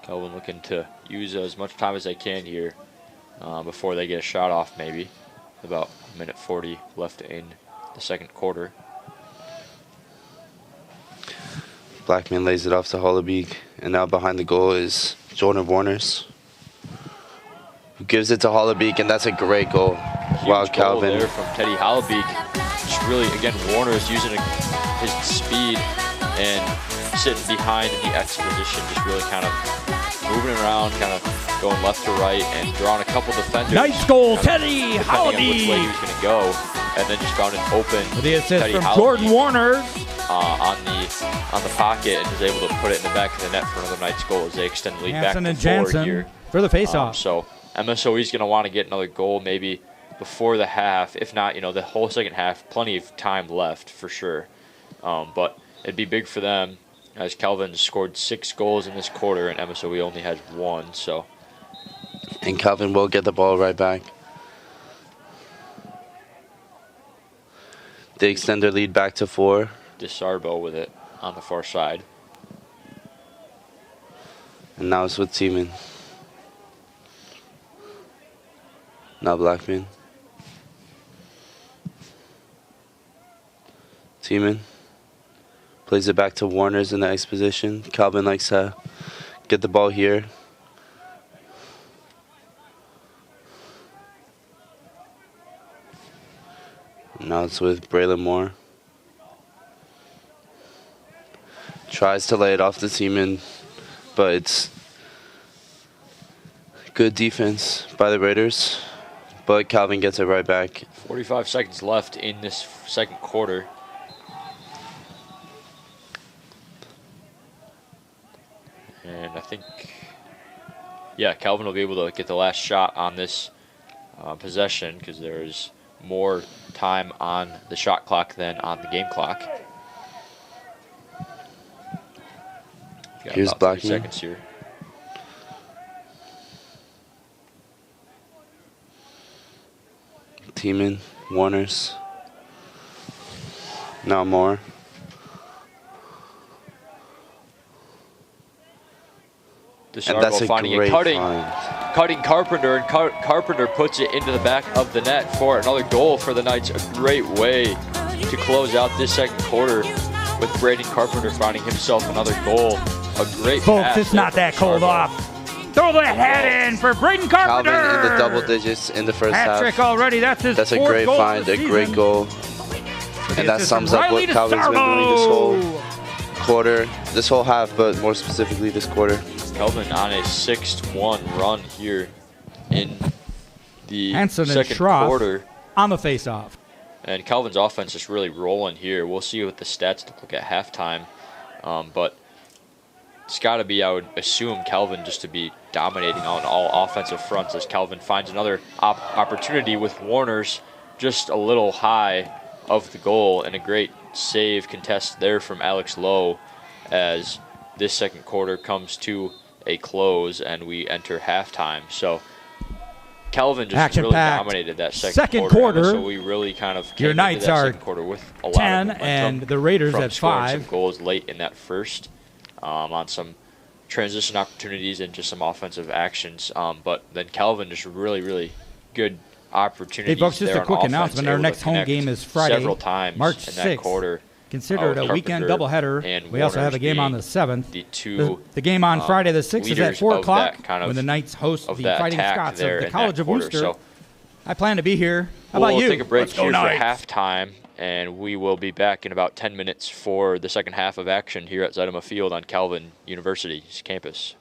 Calvin looking to use as much time as they can here before they get a shot off maybe. About a minute 40 left in the second quarter. Blackman lays it off to Hollabeek, and now behind the goal is Jordan Warners, who gives it to Hollabeek, and that's a great goal. Wow, Calvin. Goal there from Teddy Hollabeek. Just really, again, Warner's using his speed and sitting behind in the X position, just really kind of moving around, kind of going left to right and drawing a couple defenders. Nice goal, Teddy Hollabeek. Which way he Hollabeek. was going to go, and then just found an open The assist Teddy from Hollabeek Jordan Warners. on the pocket and is able to put it in the back of the net for another Knights goal as they extend the lead Hansen back and to 4 Jansen here. for the faceoff. So MSOE is going to want to get another goal maybe before the half. If not, the whole second half, plenty of time left for sure. But it'd be big for them as Calvin scored 6 goals in this quarter and MSOE only has 1. So. And Calvin will get the ball right back. They extend their lead back to 4. DeSarbo with it on the far side. And now it's with Tiemann. Now Blackman. Tiemann plays it back to Warner's in the X position. Calvin likes to get the ball here. Now it's with Braylon Moore. Tries to lay it off to Tiemann, but it's good defense by the Raiders. But Calvin gets it right back. 45 seconds left in this second quarter. And I think, yeah, Calvin will be able to get the last shot on this possession because there's more time on the shot clock than on the game clock. Here's about 30 Blackman. seconds here. Tiemann, Warner's. Now Moore. And that's a finding great a cutting find. cutting Carpenter, and Carpenter puts it into the back of the net for another goal for the Knights. A great way to close out this second quarter with Braden Carpenter finding himself another goal. A great Folks, pass it's there not from that cold Sarbo. off. Throw the head in for Braden Carpenter. Calvin in the double digits in the first Hat trick half. already. That's his That's a fourth great goal find, of the a great season. goal. And that Assistant sums up Riley what Calvin's been doing this DeSarbo. whole quarter, this whole half, but more specifically this quarter. Calvin on a 6-1 run here in the Hansen and second Schroff quarter. on the faceoff. And Calvin's offense is really rolling here. We'll see what the stats look at halftime. But it's got to be, I would assume, Calvin just to be dominating on all offensive fronts as Calvin finds another opportunity with Warner's just a little high of the goal, and a great save contest there from Alex Lowe as this second quarter comes to a close and we enter halftime. So Calvin just really Action-packed dominated that second quarter. quarter. So we really kind of came Your into Knights that are second quarter with a lot 10 of momentum and the Raiders from at scoring 5. some goals late in that first on some transition opportunities and just some offensive actions. But then Calvin just really good opportunities. Hey, folks, just there a quick on offense, announcement. Our able to next home connect game is Friday, several times March in that 6th. quarter. Consider it a weekend Carpenter doubleheader. and We also have a Warner's game on the being 7th. The two The game on Friday the 6th is at leaders 4 of o'clock that kind of- when the Knights host of the that Fighting attack Scots there of the in College that of quarter. Worcester. So I plan to be here. How about we'll you? take a break Let's go here for Knights. halftime, and we will be back in about 10 minutes for the second half of action here at Zeidema Field on Calvin University's campus.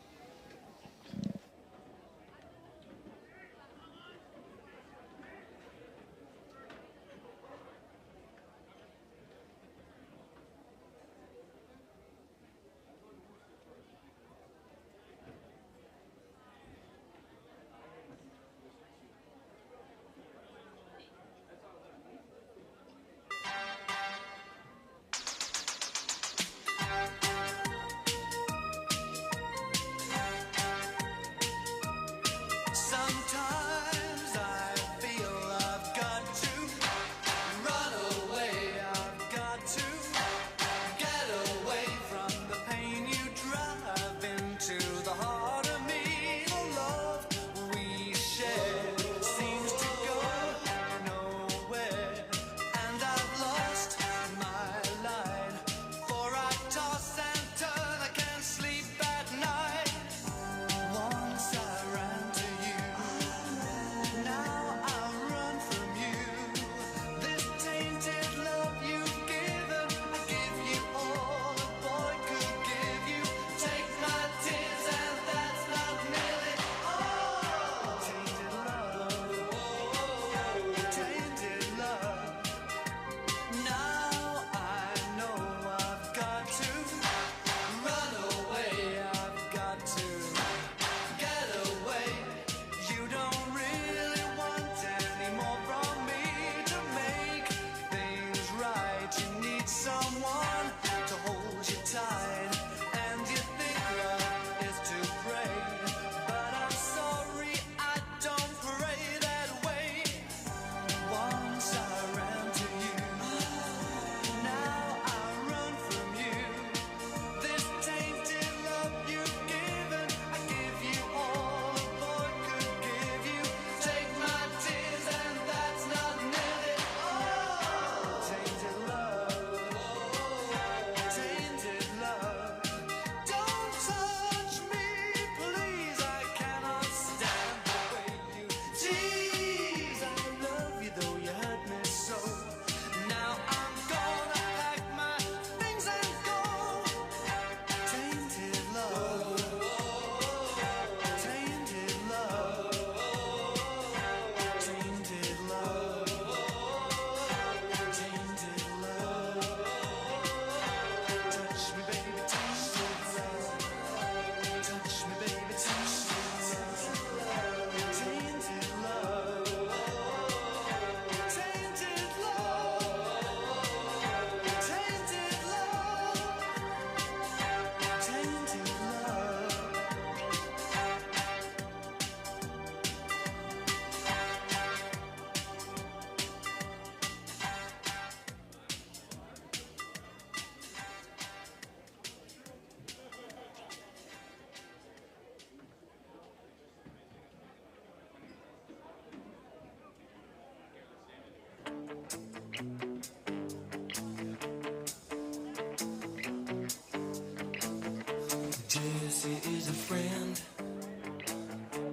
Jesse is a friend.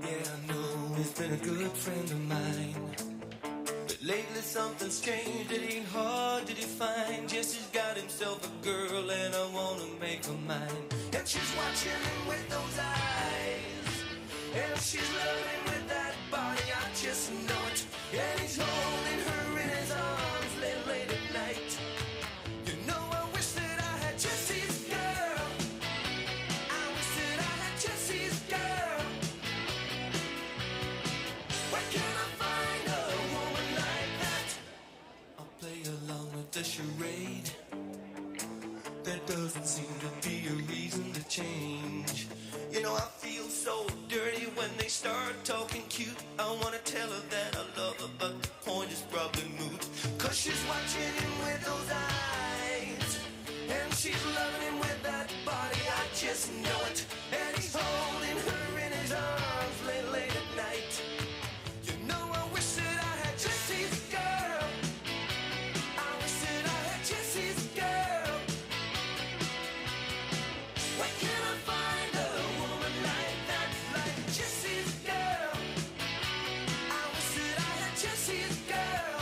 Yeah, I know he's been a good friend of mine. But lately something's changed, it ain't hard to define. Jesse's got himself a girl and I wanna make her mine. And she's watching him with those eyes, and she's loving with that body, I just know it. And he's holding her in his arms late at night. You know I wish that I had Jesse's girl. I wish that I had Jesse's girl. Where can I find a woman like that? I'll play along with the charade. There doesn't seem to be a reason to change. You know I feel so dirty when they start talking cute. I wanna tell her that I love her, but the point is probably moot. Cause she's watching him with those eyes, and she's loving him with that body, I just know it. And he's holding her in his arms late at night. You know I wish that I had Jesse's girl. I wish that I had Jesse's girl. Where can I find a woman like that, like Jesse's girl? I wish that I had Jesse's girl.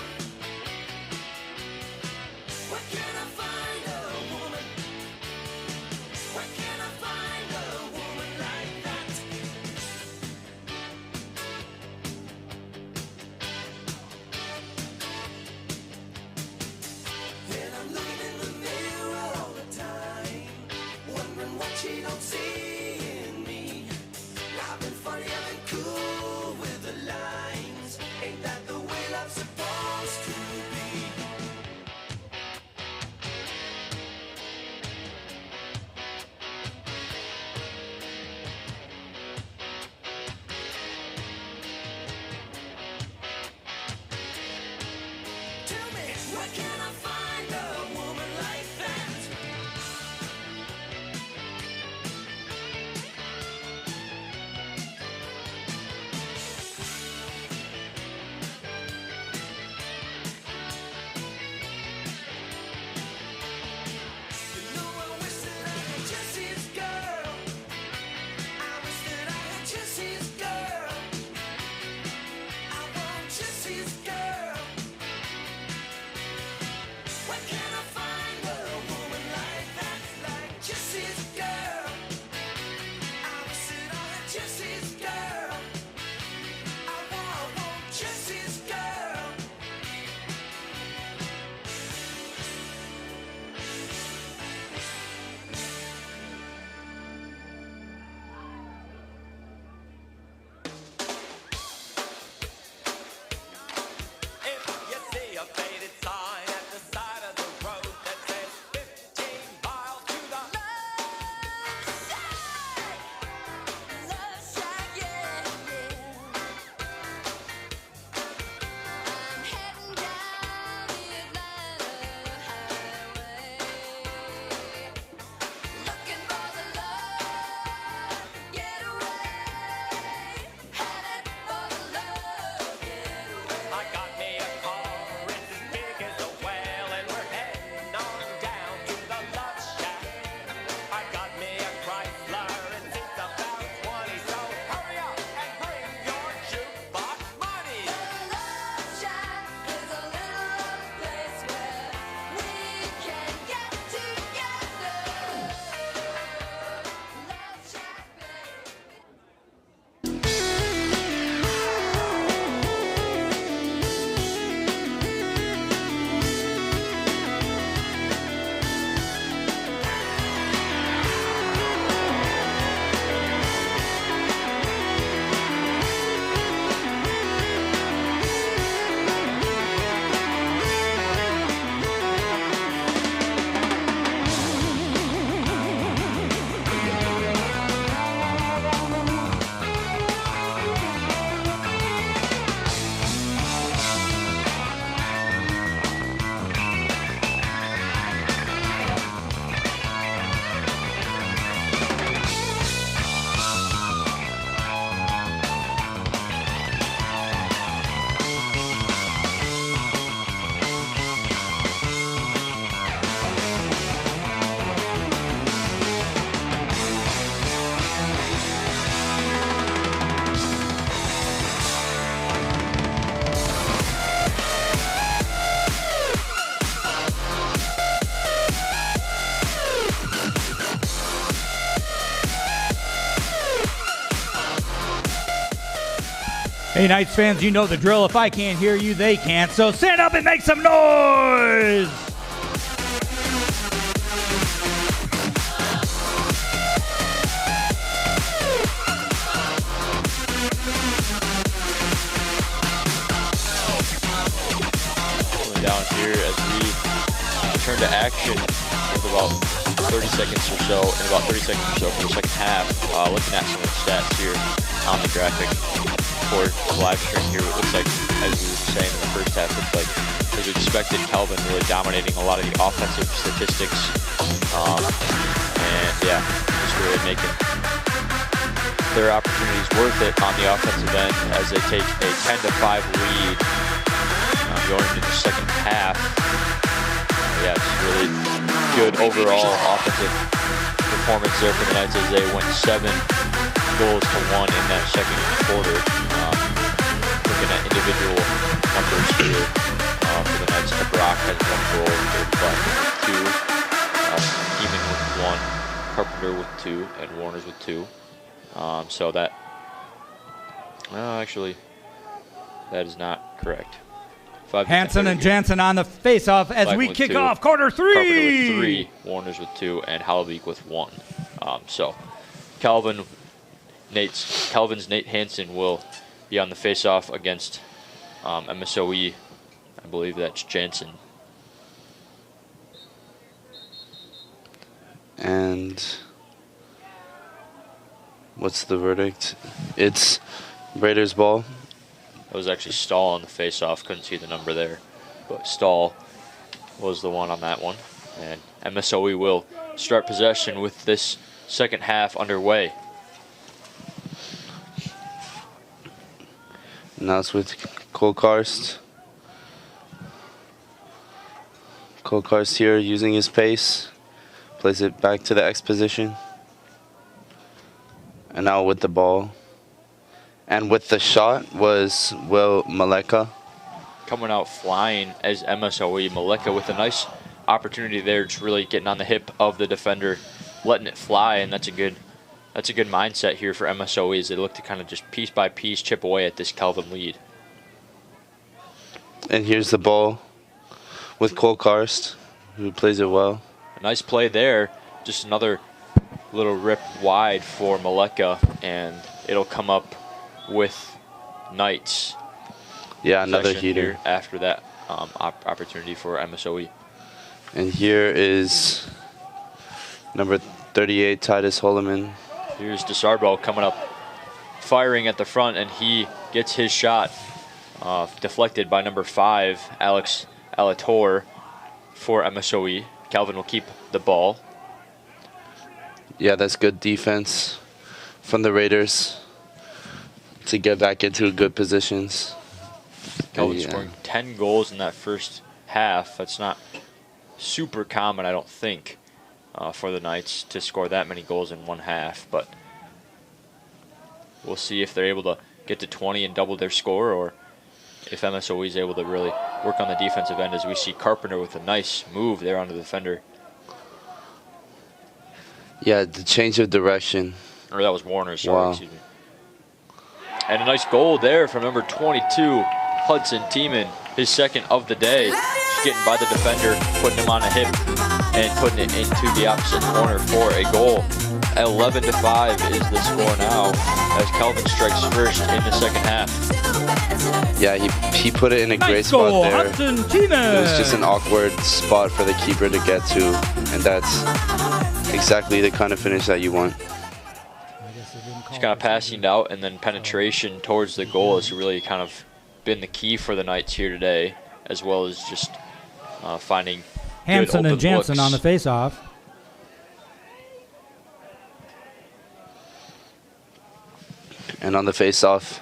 Where can I find a woman? Where can I find a woman Hey, Knights fans, you know the drill. If I can't hear you, they can't. So stand up and make some noise! Down here as we return to action with about 30 seconds or so, and about 30 seconds or so for the second half. Looking at some of the stats here on the graphic for the live stream here, it looks like, as we were saying in the first half, it's like, as we expected, Calvin really dominating a lot of the offensive statistics. And yeah, just really making their opportunities worth it on the offensive end as they take a 10-5 lead. Going into the second half. Yeah, just really good overall offensive performance there for the Knights as they went 7 goals to 1 in that second quarter. Looking at individual numbers here for the Knights, Brock has 1 goal, Black with 2, Eamon with 1, Carpenter with 2, and Warner's with 2. So that, actually, that is not correct. Hansen and Jansen on the face-off as we kick off quarter 3. Carpenter with 3, Warner's with 2, and Hallebeek with 1. So Calvin's Nate Hansen will be on the face-off against MSOE. I believe that's Jansen. And what's the verdict? It's Raiders ball. It was actually Stahl on the face-off. Couldn't see the number there, but Stahl was the one on that one. And MSOE will start possession with this second half underway. Now it's with Kolkarst. Kolkarst here using his pace. Plays it back to the X position. And now with the ball. And with the shot was Will Maleka. Coming out flying as MSOE. Maleka with a nice opportunity there, just really getting on the hip of the defender, letting it fly, and that's a good mindset here for MSOE as they look to kind of just piece by piece chip away at this Calvin lead. And here's the ball with Kolkarst, who plays it well. A nice play there, just another little rip wide for Maleka, and it'll come up with Knights. Yeah, another heater after that opportunity for MSOE. And here is number 38, Titus Holloman. Here's DeSarbo coming up, firing at the front, and he gets his shot deflected by number 5, Alex Alator for MSOE. Calvin will keep the ball. Yeah, that's good defense from the Raiders to get back into good positions. Calvin scoring 10 goals in that first half. That's not super common, I don't think, for the Knights to score that many goals in one half. But we'll see if they're able to get to 20 and double their score, or if MSOE is able to really work on the defensive end, as we see Carpenter with a nice move there on the defender. Yeah, the change of direction. Or that was Warner, sorry, excuse me. And a nice goal there from number 22, Hudson Tiemann, his second of the day. Just getting by the defender, putting him on a hip, and putting it into the opposite corner for a goal. 11-5 is the score now, as Calvin strikes first in the second half. Yeah, he put it in a great spot there. Hudson Tiemann. It was just an awkward spot for the keeper to get to, and that's exactly the kind of finish that you want. Just kind of passing out, and then penetration towards the goal has really kind of been the key for the Knights here today, as well as just finding Hansen good and Jansen looks on the face-off. And on the face-off,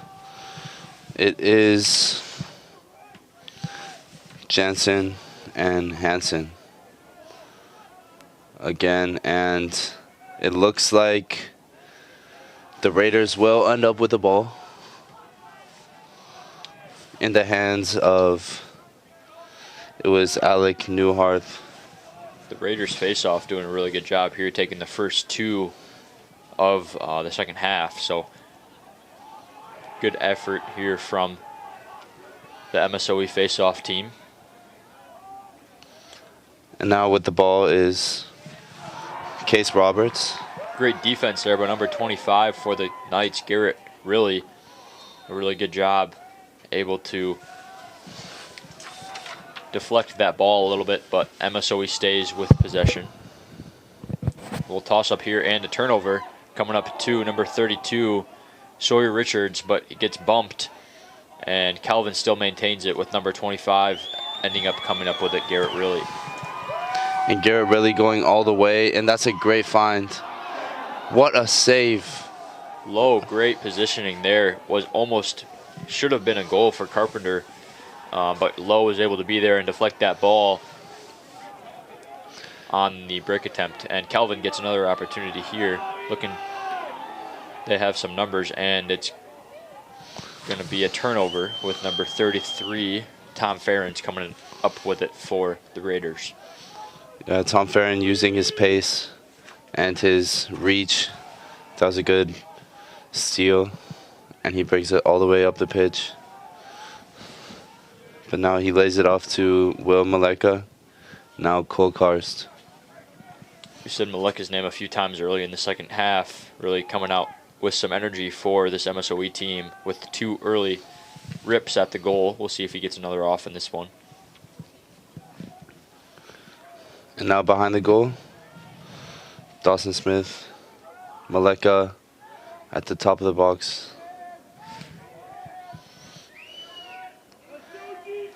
it is Jansen and Hansen again, and it looks like the Raiders will end up with the ball in the hands of, it was Alec Newharth. The Raiders face-off doing a really good job here, taking the first 2 of the second half. So good effort here from the MSOE face-off team. And now with the ball is Case Roberts. Great defense there by number 25 for the Knights. Garrett really a really good job, able to deflect that ball a little bit, but MSOE stays with possession. We'll toss up here and a turnover coming up to number 32, Sawyer Richards, but it gets bumped, and Calvin still maintains it with number 25 ending up coming up with it, Garrett Riley. And Garrett really going all the way, and that's a great find. What a save. Low, great positioning there. Was almost, should have been a goal for Carpenter, but Lowe was able to be there and deflect that ball on the break attempt. And Calvin gets another opportunity here. Looking, they have some numbers, and it's going to be a turnover with number 33, Tom Ferrens, coming up with it for the Raiders. Tom Farron using his pace and his reach. That was a good steal, and he brings it all the way up the pitch. But now he lays it off to Will Maleka. Now Cole Karst. We said Maleka's name a few times early in the second half, really coming out with some energy for this MSOE team with 2 early rips at the goal. We'll see if he gets another off in this one. And now behind the goal, Dawson Smith, Maleka at the top of the box.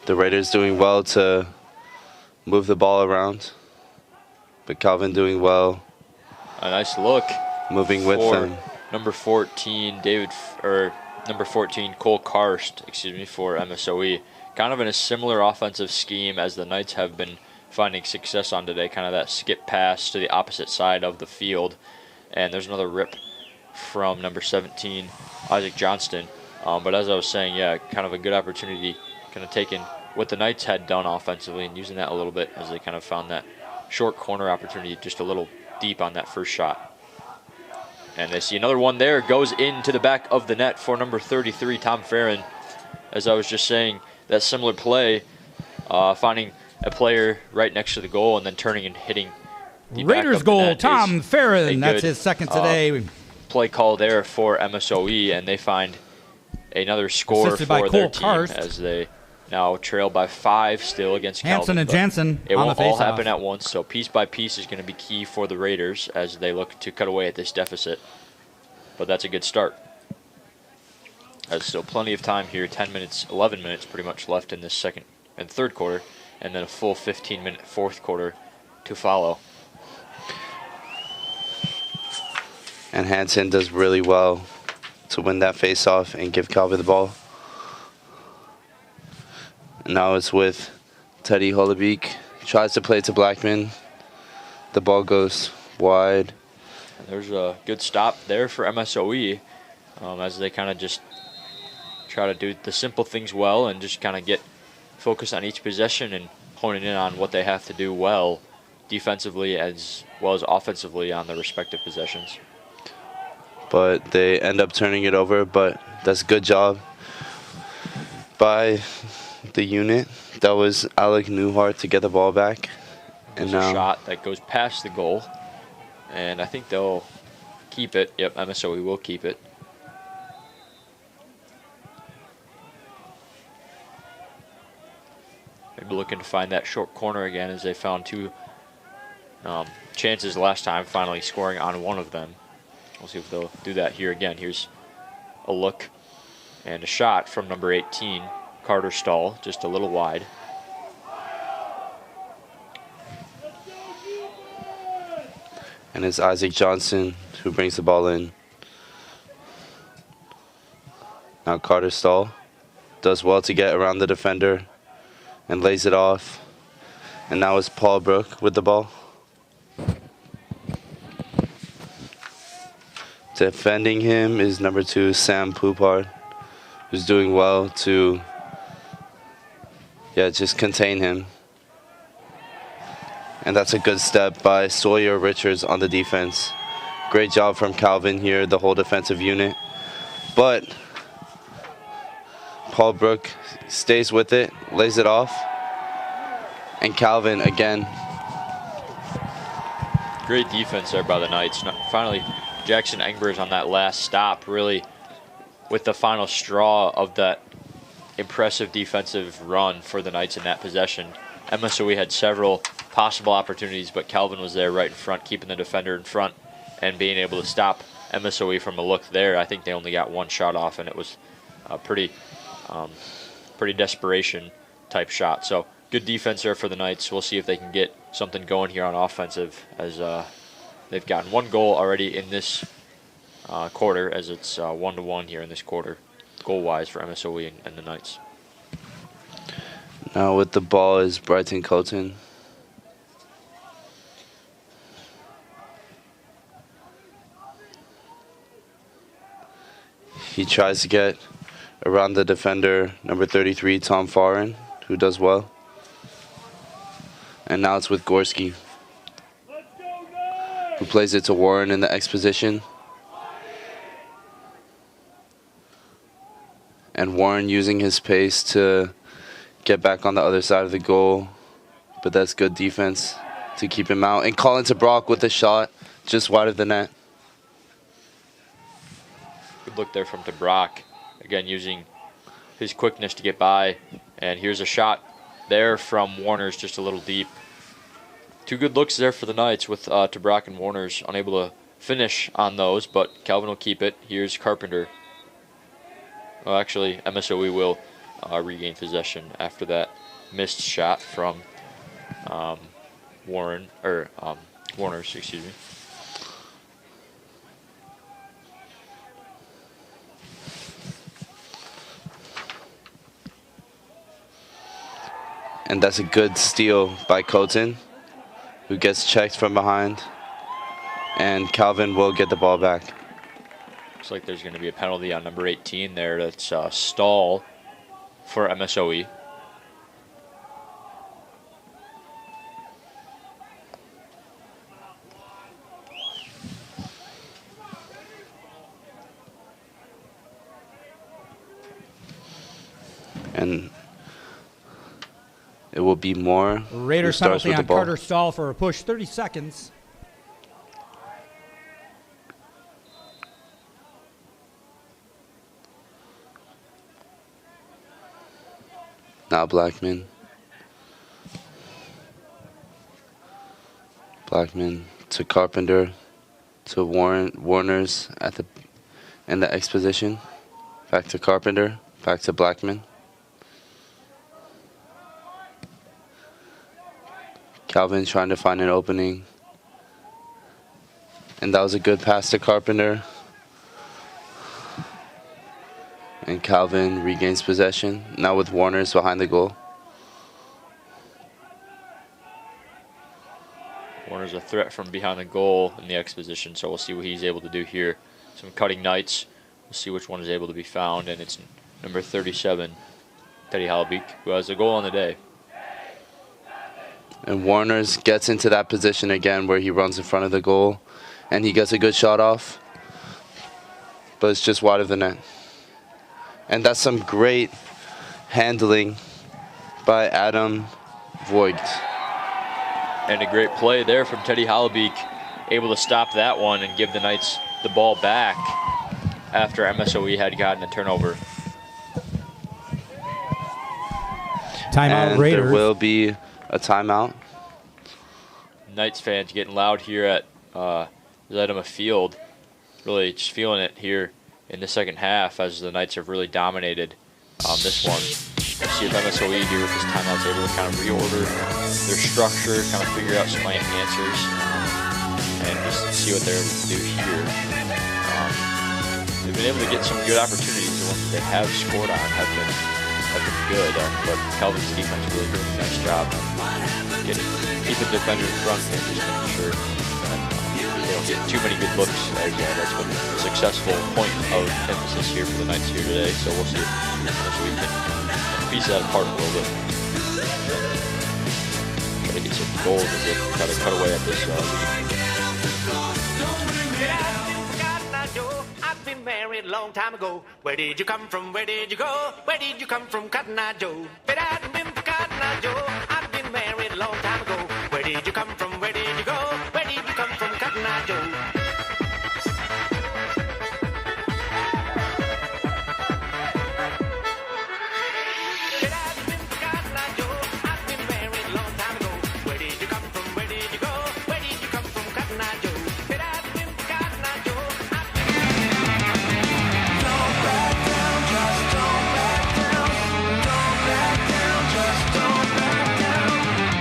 The Raiders doing well to move the ball around, but Calvin doing well. A nice look. Moving with them. Number 14, number 14, Cole Karst, for MSOE. Kind of in a similar offensive scheme as the Knights have been finding success on today, kind of that skip pass to the opposite side of the field. And there's another rip from number 17, Isaac Johnston. But as I was saying, yeah, kind of a good opportunity, kind of taking what the Knights had done offensively and using that a little bit as they kind of found that short corner opportunity just a little deep on that first shot. And they see another one there, goes into the back of the net for number 33, Tom Farron. As I was just saying, that similar play, finding a player right next to the goal and then turning and hitting the Raiders goal, Tom Farron. That's his second today. Play call there for MSOE, and they find another score Assisted for by their Cole team Karst. as they now trail by 5 still against Hansen Calvin. and Jensen It on won't the all face-off. happen at once, so piece by piece is going to be key for the Raiders as they look to cut away at this deficit. But that's a good start. There's still plenty of time here, 10 minutes, 11 minutes pretty much left in this second and third quarter, and then a full 15-minute fourth quarter to follow. And Hansen does really well to win that face-off and give Calvin the ball. And now it's with Teddy Holobeek. Tries to play to Blackman. The ball goes wide. And there's a good stop there for MSOE as they kind of just try to do the simple things well and just kind of get focused on each possession and honing in on what they have to do well defensively as well as offensively on their respective possessions. But they end up turning it over, but that's a good job by the unit. That was Alec Newhart to get the ball back. There's And a now shot that goes past the goal, and I think they'll keep it. Yep, MSOE will keep it. Maybe looking to find that short corner again as they found 2 chances last time, finally scoring on one of them. We'll see if they'll do that here again. Here's a look and a shot from number 18, Carter Stahl, just a little wide. and it's Isaac Johnson who brings the ball in. Now Carter Stahl does well to get around the defender and lays it off. And now it's Paul Brook with the ball. Defending him is number 2, Sam Poupard, who's doing well to just contain him. And that's a good step by Sawyer Richards on the defense. Great job from Calvin here, the whole defensive unit. But Paul Brook stays with it, lays it off. And Calvin again. Great defense there by the Knights. Finally, Jackson Engbers on that last stop, really with the final straw of that impressive defensive run for the Knights in that possession. MSOE had several possible opportunities, but Calvin was there right in front, keeping the defender in front and being able to stop MSOE from a look there. I think they only got one shot off, and it was a pretty desperation type shot. So good defense there for the Knights. We'll see if they can get something going here on offensive, as they've gotten one goal already in this quarter, as it's 1-1 here in this quarter, goal-wise for MSOE and the Knights. Now with the ball is Brighton Colton. He tries to get around the defender, number 33, Tom Farin, who does well. And now it's with Gorski, who plays it to Warren in the X position. And Warren using his pace to get back on the other side of the goal. But that's good defense to keep him out. And Colin to Brock with a shot just wide of the net. Good look there from DeBrock. Again, using his quickness to get by. And here's a shot there from Warner's, just a little deep. Two good looks there for the Knights, with DeBrock and Warner's unable to finish on those, but Calvin will keep it. Here's Carpenter. Well, actually, MSOE will regain possession after that missed shot from Warner's, excuse me. And that's a good steal by Colton, who gets checked from behind. And Calvin will get the ball back. Looks like there's going to be a penalty on number 18 there. That's Stahl for MSOE. And it will be more. Raiders penalty on Carter Stahl for a push, 30 seconds. Now Blackman. Blackman to Carpenter to Warner's in the X position. Back to Carpenter. Back to Blackman. Calvin trying to find an opening. And that was a good pass to Carpenter. And Calvin regains possession. Now with Warner's behind the goal. Warner's a threat from behind the goal in the X position, so we'll see what he's able to do here. Some cutting Knights. We'll see which one is able to be found, and it's number 37, Teddy Halbeek, who has a goal on the day. And Warner's gets into that position again where he runs in front of the goal. And he gets a good shot off. But it's just wide of the net. And that's some great handling by Adam Voigt. And a great play there from Teddy Halbeek, able to stop that one and give the Knights the ball back after MSOE had gotten a turnover. Timeout, and Raiders. There will be a timeout. Knights fans getting loud here at Zetema Field. Really just feeling it here in the second half, as the Knights have really dominated this one. We'll see if MSOE here with this timeout is able to kind of reorder their structure, kind of figure out some answers, and just see what they're able to do here. They've been able to get some good opportunities. The ones that they have scored on have been good, but Calvin's defense really doing a nice job keeping the defender in front and just making sure that they don't get too many good looks. That's been a successful point of emphasis here for the Knights here today, so we'll see if we can piece that apart a little bit. Try to get some goals and try to cut away at this lead. been married a long time ago. Where did you come from? Where did you go? Where did you come from, Cotton Eye Joe? If it hadn't been for Cotton Eye Joe, I'd been married a long time ago. Where did you come from? Where did you go? Where did you come from, Cotton Eye Joe? If it hadn't been for Cotton Eye Joe, I'd been married a long time ago. Where did you come from? Where did you go? Where did you come from, Cotton Eye Joe? If it hadn't been for Cotton Eye Joe, I'd been Don't back down, just don't back down. Don't back down, just don't back down.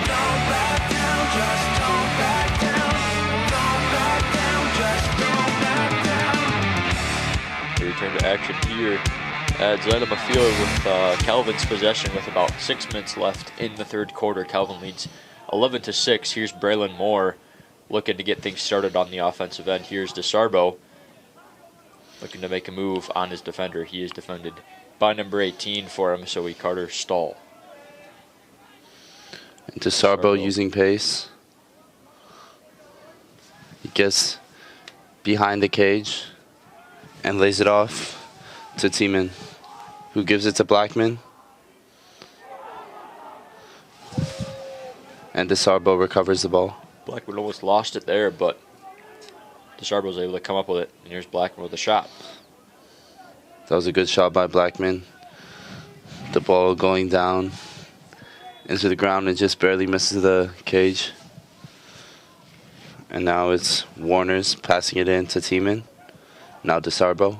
Don't back down, just don't back down. Don't back down, just don't back down. We return to action here at Zenema Field with Calvin's possession with about 6 minutes left in the third quarter. Calvin leads 11-6. Here's Braylon Moore looking to get things started on the offensive end. Here's DeSarbo looking to make a move on his defender. He is defended by number 18 for MSOE, Carter Stahl. DeSarbo using pace. He gets behind the cage and lays it off to Tiemann, who gives it to Blackman. And DeSarbo recovers the ball. Blackman almost lost it there, but DeSarbo was able to come up with it. And here's Blackman with a shot. That was a good shot by Blackman. The ball going down into the ground and just barely misses the cage. And now it's Warner's passing it in to Tiemann. Now DeSarbo.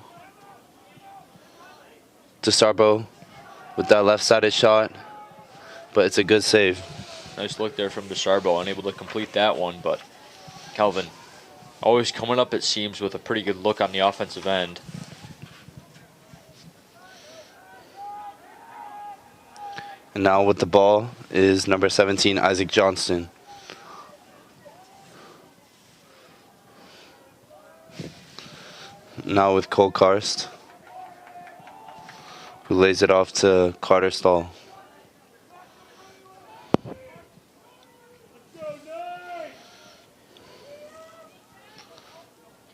DeSarbo with that left-sided shot, but it's a good save. Nice look there from DeSarbo, unable to complete that one, but Calvin always coming up, it seems, with a pretty good look on the offensive end. And now with the ball is number 17, Isaac Johnston. Now with Cole Karst, who lays it off to Carter Stahl.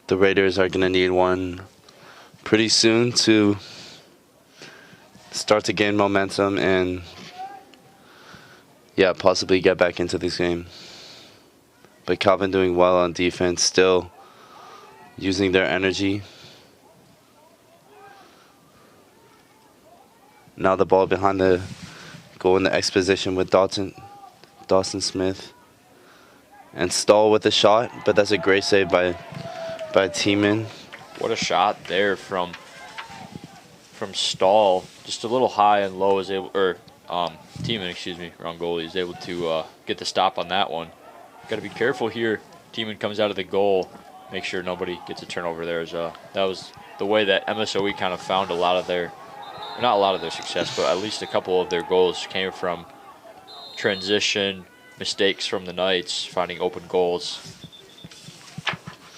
The Raiders are going to need one pretty soon to start to gain momentum and, yeah, possibly get back into this game. But Calvin doing well on defense, still using their energy. Now the ball behind the goal in the X position with Dawson Smith. And Stahl with a shot, but that's a great save by Tiemann. What a shot there from Stahl. Just a little high and low, is able, or Tiemann, excuse me, wrong goalie, is able to get the stop on that one. Got to be careful here. Tiemann comes out of the goal. Make sure nobody gets a turnover there. That was the way that MSOE kind of found a lot of their, not a lot of their success, but at least a couple of their goals came from transition, mistakes from the Knights, finding open goals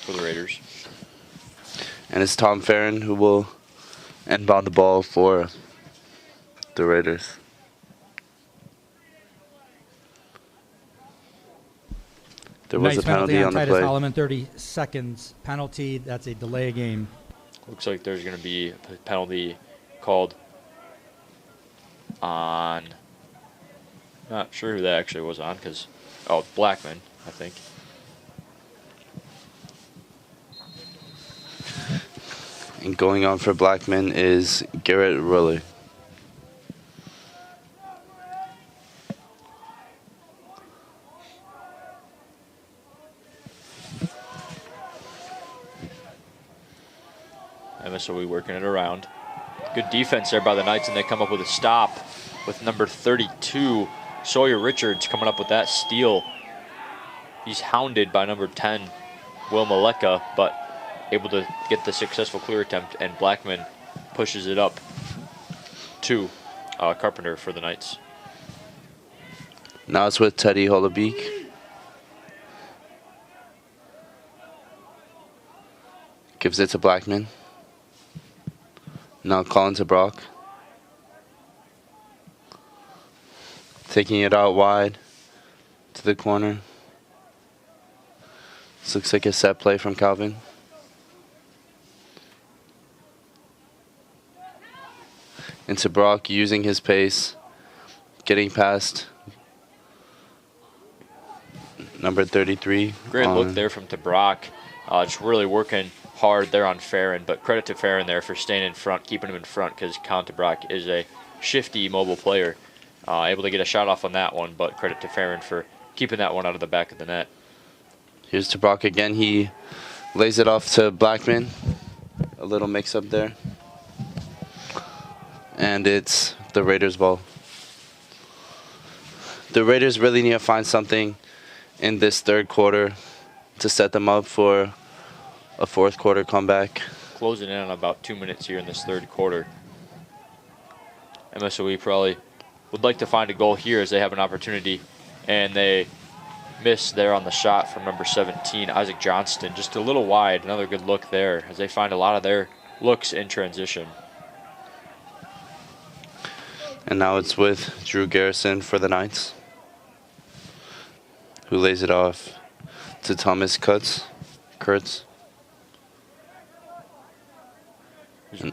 for the Raiders. And it's Tom Farron who will inbound the ball for the Raiders. There was nice a penalty on the Titus play. Holloman, 30 seconds penalty. That's a delay game. Looks like there's going to be a penalty called on, not sure who that actually was on, because, oh, Blackman, I think. And going on for Blackman is Garrett Ruller. Now it's with Teddy Holobeek. Gives it to Blackman. Now Colin to Brock. Taking it out wide to the corner. This looks like a set play from Calvin. into Brock, using his pace, getting past number 33. Great look there from Brock. Just really working hard there on Farron, but credit to Farron there for staying in front, keeping him in front, because Colin Brock is a shifty, mobile player. Able to get a shot off on that one, but credit to Farron for keeping that one out of the back of the net. Here's to Brock again. He lays it off to Blackman. A little mix-up there. And it's the Raiders' ball. The Raiders really need to find something in this third quarter to set them up for a fourth quarter comeback. Closing in on about 2 minutes here in this third quarter. MSOE probably would like to find a goal here as they have an opportunity, and they miss there on the shot from number 17, Isaac Johnston. Just a little wide. Another good look there as they find a lot of their looks in transition. And now it's with Drew Garrison for the Knights, who lays it off to Thomas Kurtz.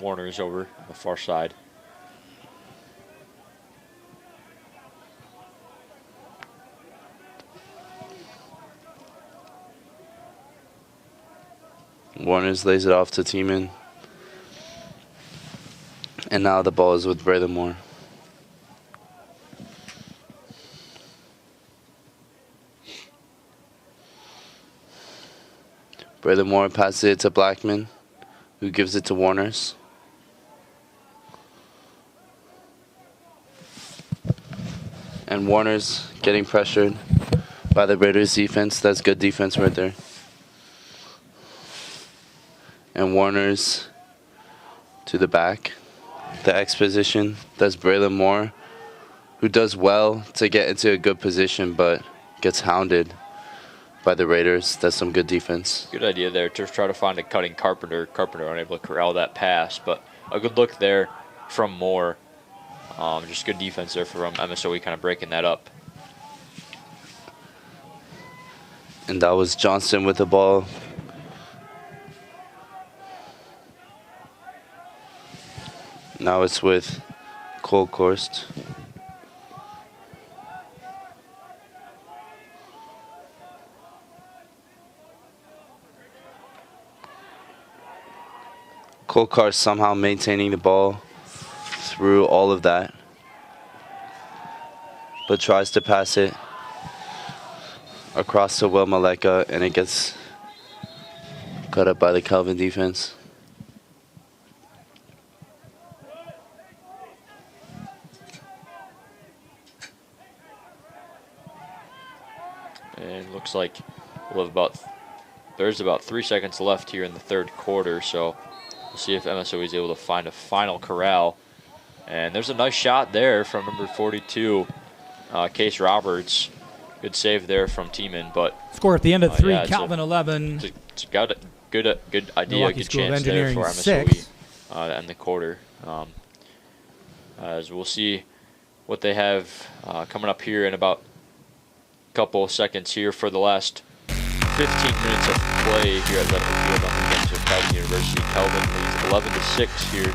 Warner's over on the far side. Warner's lays it off to Tiemann. And now the ball is with Braylon Moore. Braylon Moore passes it to Blackman, who gives it to Warner's. And Warner's getting pressured by the Raiders defense. That's good defense right there. And Warner's to the back. The X position. That's Braylon Moore, who does well to get into a good position, but gets hounded by the Raiders. That's some good defense. Good idea there to try to find a cutting Carpenter. Carpenter unable to corral that pass, but a good look there from Moore. Just good defense there from MSOE, kind of breaking that up. And that was Johnston with the ball. Now it's with Cole Korst. Cole Korst somehow maintaining the ball through all of that, but tries to pass it across to Will Maleka, and it gets cut up by the Calvin defense. And looks like we'll have there's about 3 seconds left here in the third quarter, so we'll see if MSOE is able to find a final corral. And there's a nice shot there from number 42, Case Roberts. Good save there from Tiemann, but Score at the end of 3, yeah, Calvin 11. It's got a good idea, Milwaukee good School of chance there Engineering for 6. MSOE to end the quarter. As we'll see what they have coming up here in about a couple of seconds here for the last 15 minutes of play here at Lebanon Field on the bench of Calvin University. Calvin leads 11-6 here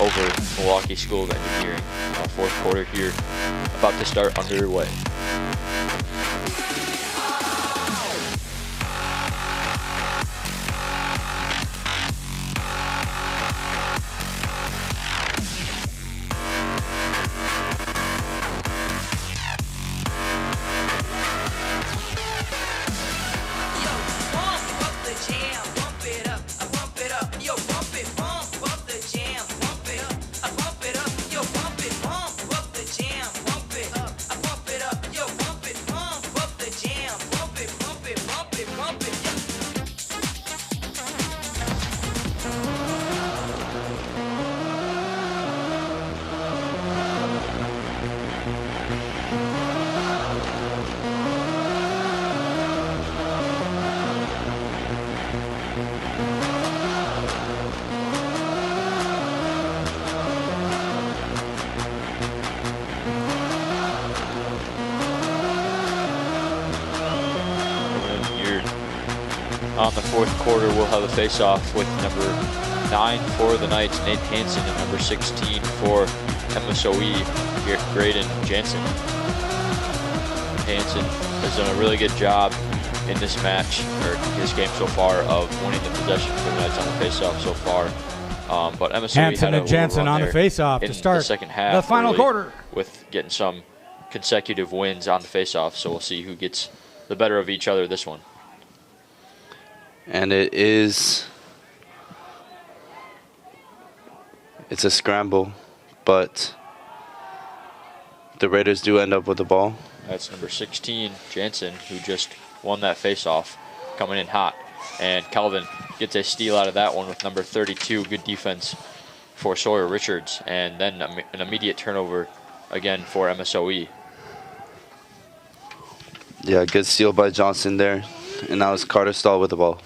over Milwaukee School of Engineering. Fourth quarter here about to start underway. On the fourth quarter, we'll have a face-off with number 9 for the Knights, Nate Hansen, and number 16 for MSOE, Graydon Jansen. Hansen has done a really good job in this match, or this game so far, of winning the possession for the Knights on the faceoff so far. But MSOE Hansen had a and Jansen on the faceoff in to start the second half, the final really, quarter, with getting some consecutive wins on the faceoff. So we'll see who gets the better of each other this one. And it's a scramble, but the Raiders do end up with the ball. That's number 16, Jansen, who just won that faceoff, coming in hot. And Calvin gets a steal out of that one with number 32. Good defense for Sawyer Richards. And then an immediate turnover again for MSOE. Yeah, good steal by Johnson there. And now it's Carter Stahl with the ball.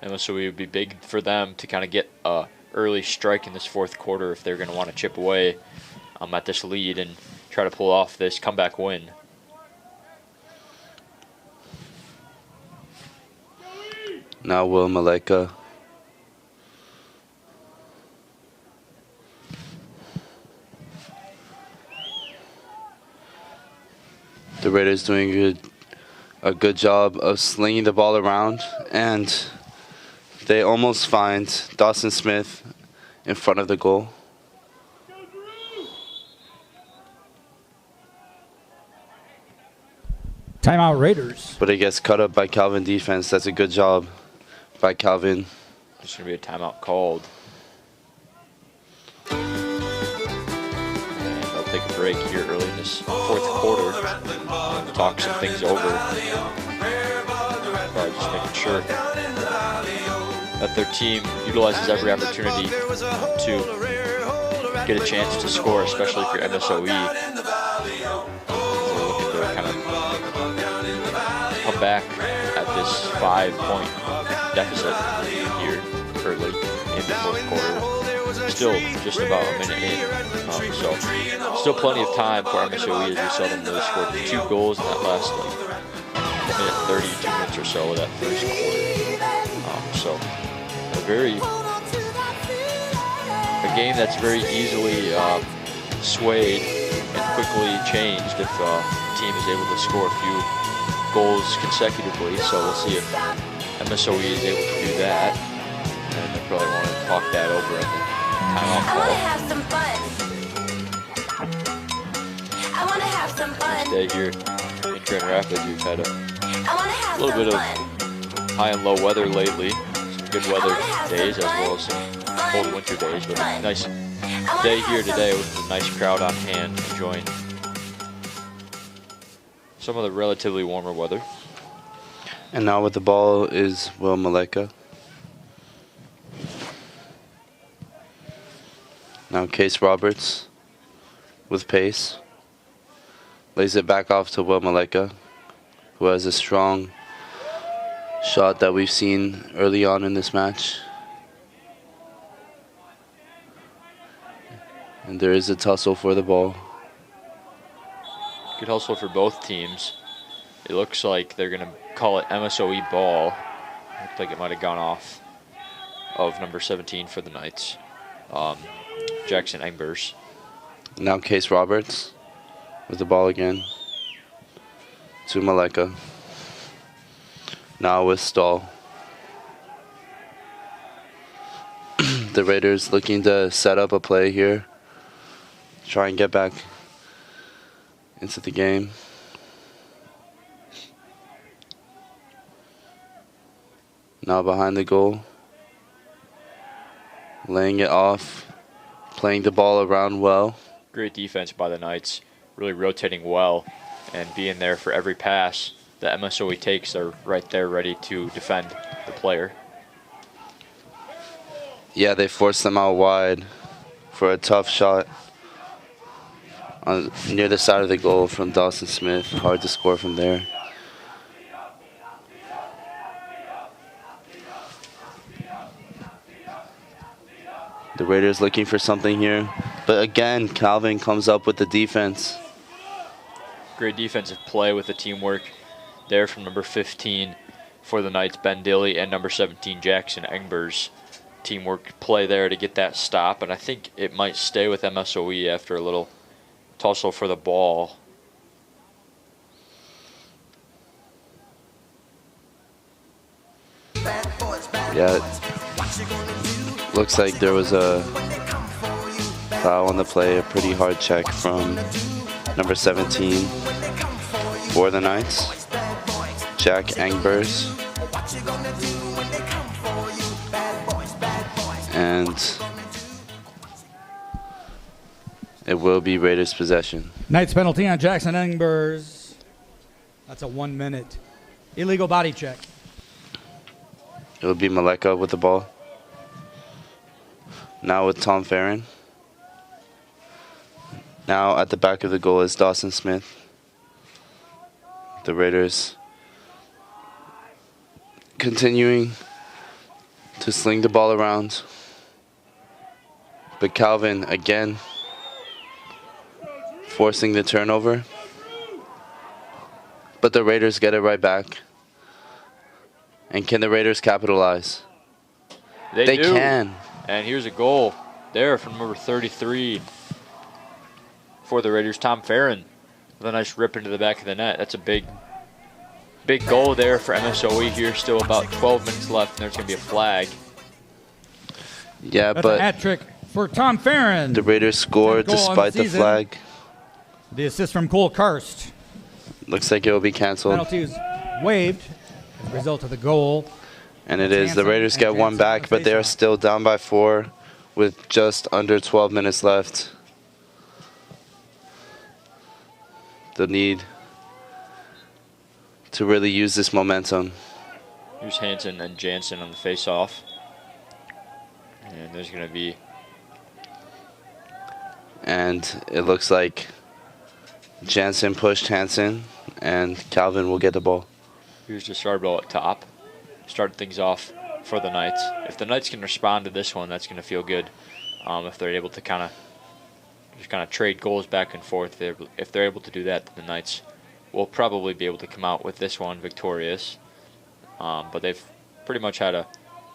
MSOE would be big for them to kind of get a early strike in this fourth quarter if they're going to want to chip away at this lead and try to pull off this comeback win. Now Will Maleka. The Raiders doing a good job of slinging the ball around, and they almost find Dawson Smith in front of the goal. Timeout Raiders. But it gets cut up by Calvin defense. That's a good job by Calvin. There's going to be a timeout called. And they'll take a break here early in this fourth quarter. Talk some things over. Probably just making sure that their team utilizes every opportunity to get a chance to score, especially for MSOE. They're looking to kind of come back at this 5-point deficit here early in the fourth quarter. Still just about a minute in, so still plenty of time for MSOE, as we saw them really score 2 goals in that last minute 32 minutes or so of that first quarter. So a game that's very easily swayed and quickly changed if a team is able to score a few goals consecutively. So we'll see if MSOE is able to do that, and they probably want to talk that over in the timeout call. Today here in Grand Rapids, we've had a little bit of high and low weather lately. Some good weather days as well as some cold winter days, but a nice day here today with a nice crowd on hand enjoying some of the relatively warmer weather. And now with the ball is Will Maleka. Now Case Roberts with pace. Lays it back off to Will Maleka, who has a strong shot that we've seen early on in this match. And there is a tussle for the ball. Good hustle for both teams. It looks like they're going to call it MSOE ball. Looked like it might have gone off of number 17 for the Knights, Jackson Engbers. Now Case Roberts with the ball again to Maleka. Now with Stahl. The Raiders looking to set up a play here. Try and get back into the game. Now behind the goal. Laying it off. Playing the ball around well. Great defense by the Knights. Really rotating well and being there for every pass that MSOE takes. They're right there ready to defend the player. Yeah, they forced them out wide for a tough shot near the side of the goal from Dawson Smith. Hard to score from there. The Raiders looking for something here. But again, Calvin comes up with the defense. Great defensive play with the teamwork there from number 15 for the Knights, Ben Dilly, and number 17, Jackson Engbers. teamwork play there to get that stop, and I think it might stay with MSOE after a little tussle for the ball. Yeah, looks like there was a foul on the play, a pretty hard check from number 17 for the Knights, Jack Engbers. And it will be Raiders possession. Knights penalty on Jackson Engbers. That's a 1 minute illegal body check. It will be Maleka with the ball. Now with Tom Farron. Now at the back of the goal is Dawson Smith. The Raiders continuing to sling the ball around. But Calvin again forcing the turnover. But the Raiders get it right back. And can the Raiders capitalize? They do. can. And here's a goal there from number 33 for the Raiders, Tom Farron, with a nice rip into the back of the net. That's a big goal there for MSOE here. Still about 12 minutes left, and there's going to be a flag. Yeah, That's but a hat trick for Tom Farron. the Raiders scored Goal on despite the season. flag. The assist from Cole Karst. Looks like it will be canceled. Penalty was waived as a result of the goal. And it is. The Jansen Raiders and get one Jansen back, on the but they are faceoff. still down by 4 with just under 12 minutes left. The need to really use this momentum. Here's Hansen and Jansen on the face-off. And there's going to be... And it looks like Jansen pushed Hansen, and Calvin will get the ball. Here's the Sarbell at top. Start things off for the Knights. If the Knights can respond to this one, that's going to feel good. If they're able to kind of trade goals back and forth, if they're able to do that, then the Knights will probably be able to come out with this one victorious. But they've pretty much had a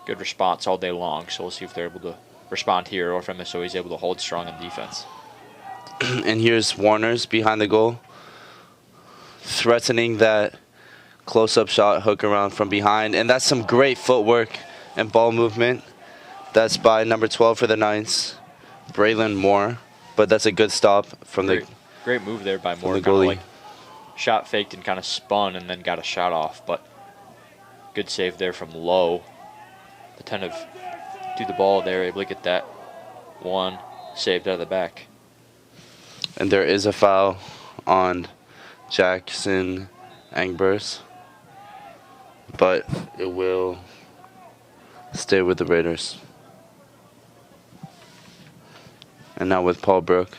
good response all day long, so we'll see if they're able to respond here or if MSOE is able to hold strong in defense. And here's Warner's behind the goal, threatening that close-up shot, hook around from behind. And that's some great footwork and ball movement. That's by number 12 for the Knights, Braylon Moore. But that's a good stop from the Great move there by Moore. the Kind of goalie. like shot faked and kind of spun and then got a shot off. But good save there from Lowe. Attentive to the ball there, able to get that one saved out of the back. And there is a foul on Jackson Engbers, but it will stay with the Raiders. And now with Paul Brook.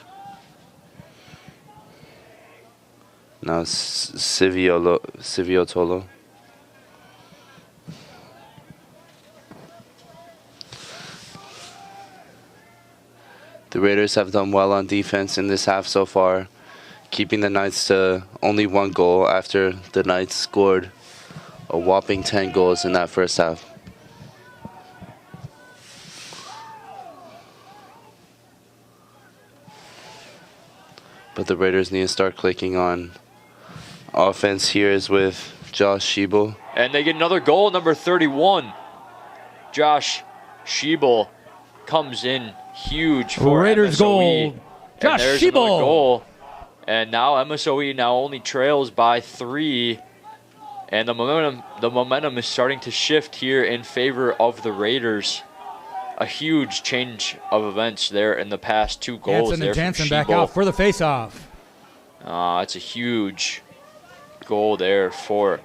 Now Sivio Tolo. The Raiders have done well on defense in this half so far, keeping the Knights to only 1 goal after the Knights scored a whopping 10 goals in that first half. But the Raiders need to start clicking on offense. Here is with Josh Schiebel. And they get another goal, number 31. Josh Schiebel comes in huge for Raiders MSOE. goal. Josh And there's another Schiebel. goal. And now MSOE now only trails by 3. And the momentum is starting to shift here in favor of the Raiders. A huge change of events there in the past 2 goals. Hansen there and from Jansen back Schiebel. out for the faceoff. It's a huge goal there for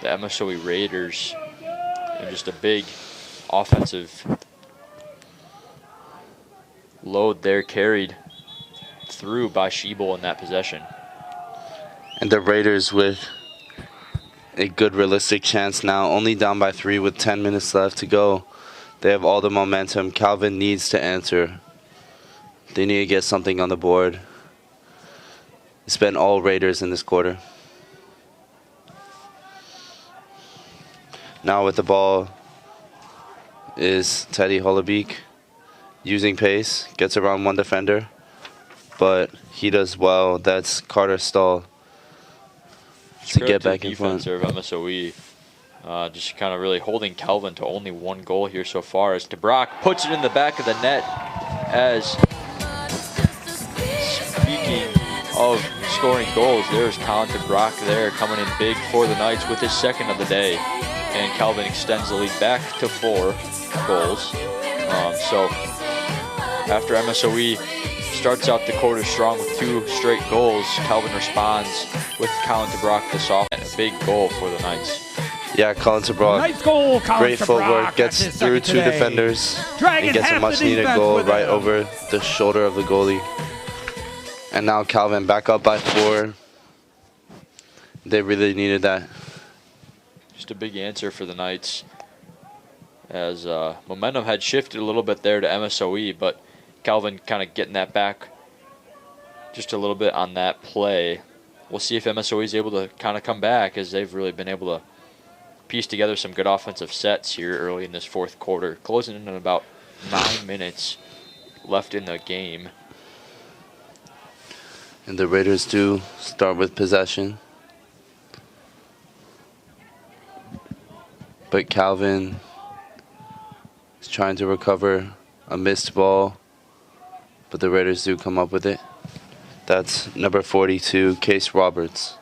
the MSOE Raiders. And just a big offensive load there carried through by Schiebel in that possession. And the Raiders with a good realistic chance now, only down by 3 with 10 minutes left to go. They have all the momentum. Calvin needs to answer. They need to get something on the board. It's been all Raiders in this quarter. Now with the ball is Teddy Holobeek, using pace, gets around one defender, but he does well. That's Carter Stahl to get back in front. Defense of MSOE. Just kind of really holding Calvin to only one goal here so far as DeBrock puts it in the back of the net. As speaking of scoring goals, there's Colin DeBrock there coming in big for the Knights with his second of the day. And Calvin extends the lead back to 4 goals. So after MSOE starts out the quarter strong with 2 straight goals, Calvin responds with Colin DeBrock the soft and a big goal for the Knights. Yeah, Colin DeBrock, Nice goal, Colin great DeBrock. footwork, That's gets his through second 2 today. defenders Dragging and gets a half the much needed defense goal with right him. over the shoulder of the goalie. And now Calvin back up by 4. They really needed that. Just a big answer for the Knights, as momentum had shifted a little bit there to MSOE, but Calvin kind of getting that back just a little bit on that play. We'll see if MSOE is able to kind of come back, as they've really been able to piece together some good offensive sets here early in this 4th quarter, closing in on about 9 minutes left in the game. And the Raiders do start with possession. But Calvin is trying to recover a missed ball, but the Raiders do come up with it. That's number 42, Case Roberts.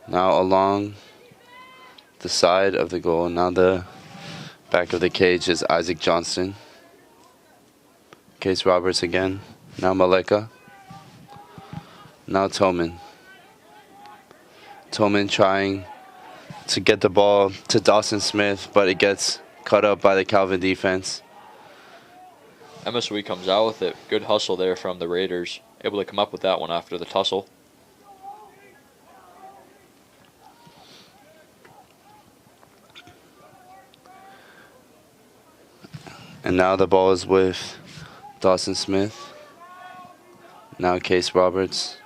Now along the side of the goal, now the back of the cage is Isaac Johnston. Case Roberts again. Now Maleka. Now Toman. Toman trying to get the ball to Dawson Smith, but it gets cut up by the Calvin defense. MSOE comes out with it. Good hustle there from the Raiders. Able to come up with that one after the tussle. And now the ball is with Dawson Smith. Now Case Roberts.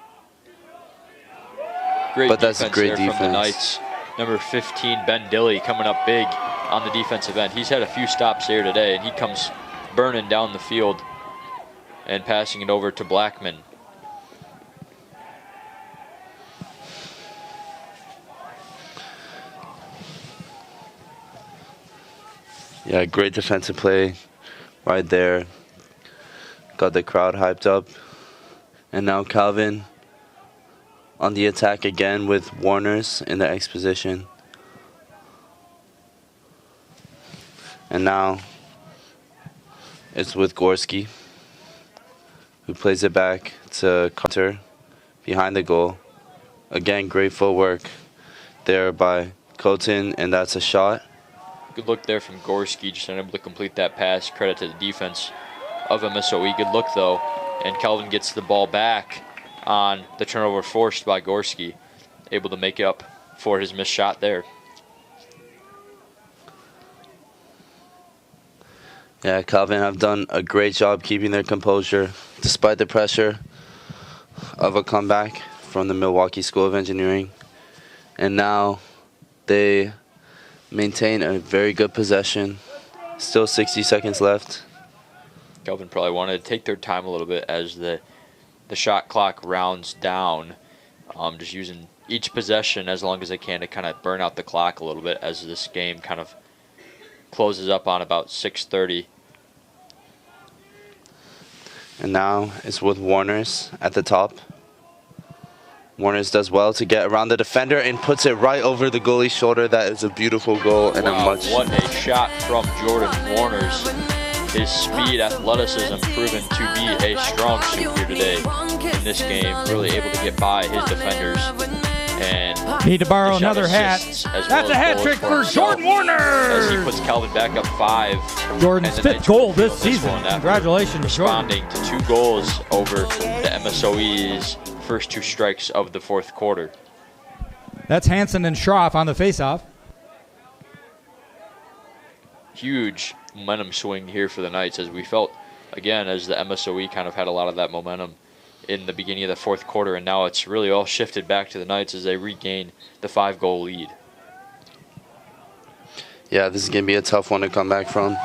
Great But that's a defense great there from the defense. Knights. Number 15, Ben Dilly, coming up big on the defensive end. He's had a few stops here today, and he comes burning down the field and passing it over to Blackman. Yeah, great defensive play right there. Got the crowd hyped up. And now Calvin on the attack again with Warners in the X position. And now it's with Gorski, who plays it back to Carter behind the goal. Again, great footwork there by Colton, and that's a shot. Good look there from Gorski, just unable to complete that pass. Credit to the defense of MSOE. Good look, though. And Calvin gets the ball back on the turnover forced by Gorski. Able to make up for his missed shot there. Yeah, Calvin have done a great job keeping their composure despite the pressure of a comeback from the Milwaukee School of Engineering. And now they maintain a very good possession. Still 60 seconds left. Calvin probably wanted to take their time a little bit as the shot clock rounds down. Just using each possession as long as they can to kind of burn out the clock a little bit as this game kind of closes up on about 6:30. And now it's with Warners at the top. Warners does well to get around the defender and puts it right over the goalie's shoulder. That is a beautiful goal and Wow, a much... what a shot from Jordan Warners. His speed, athleticism proven to be a strong suit here today in this game. Really able to get by his defenders. And need to borrow the shot another hat. assists as That's well a as hat goals trick for himself Jordan Warner. as he puts Calvin back up 5. Jordan's And the 5th Knights goal will this field season. one after Congratulations, Jordan. responding to 2 goals over the MSOE's first 2 strikes of the 4th quarter. That's Hansen and Schroff on the faceoff. Huge momentum swing here for the Knights, as we felt, again, as the MSOE kind of had a lot of that momentum in the beginning of the 4th quarter, and now it's really all shifted back to the Knights as they regain the 5-goal lead. Yeah, this is going to be a tough one to come back from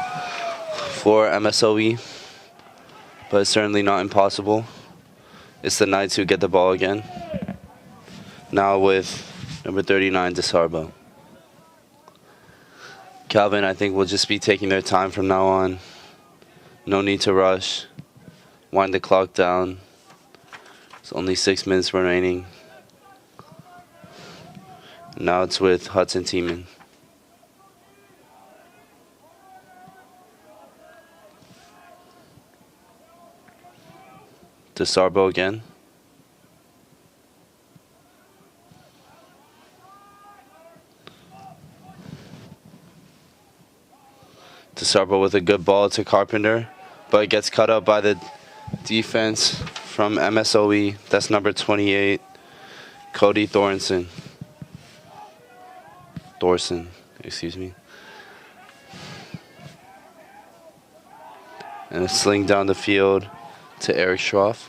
for MSOE, but it's certainly not impossible. It's the Knights who get the ball again. Now with number 39, DeSarbo. Calvin, I think, will just be taking their time from now on. No need to rush. Wind the clock down. There's only 6 minutes remaining. Now it's with Hudson Tiemann. DeSarbo again. DeSarbo with a good ball to Carpenter, but it gets cut up by the defense from MSOE. That's number 28, Cody Thorson, excuse me. And a sling down the field to Eric Schroff.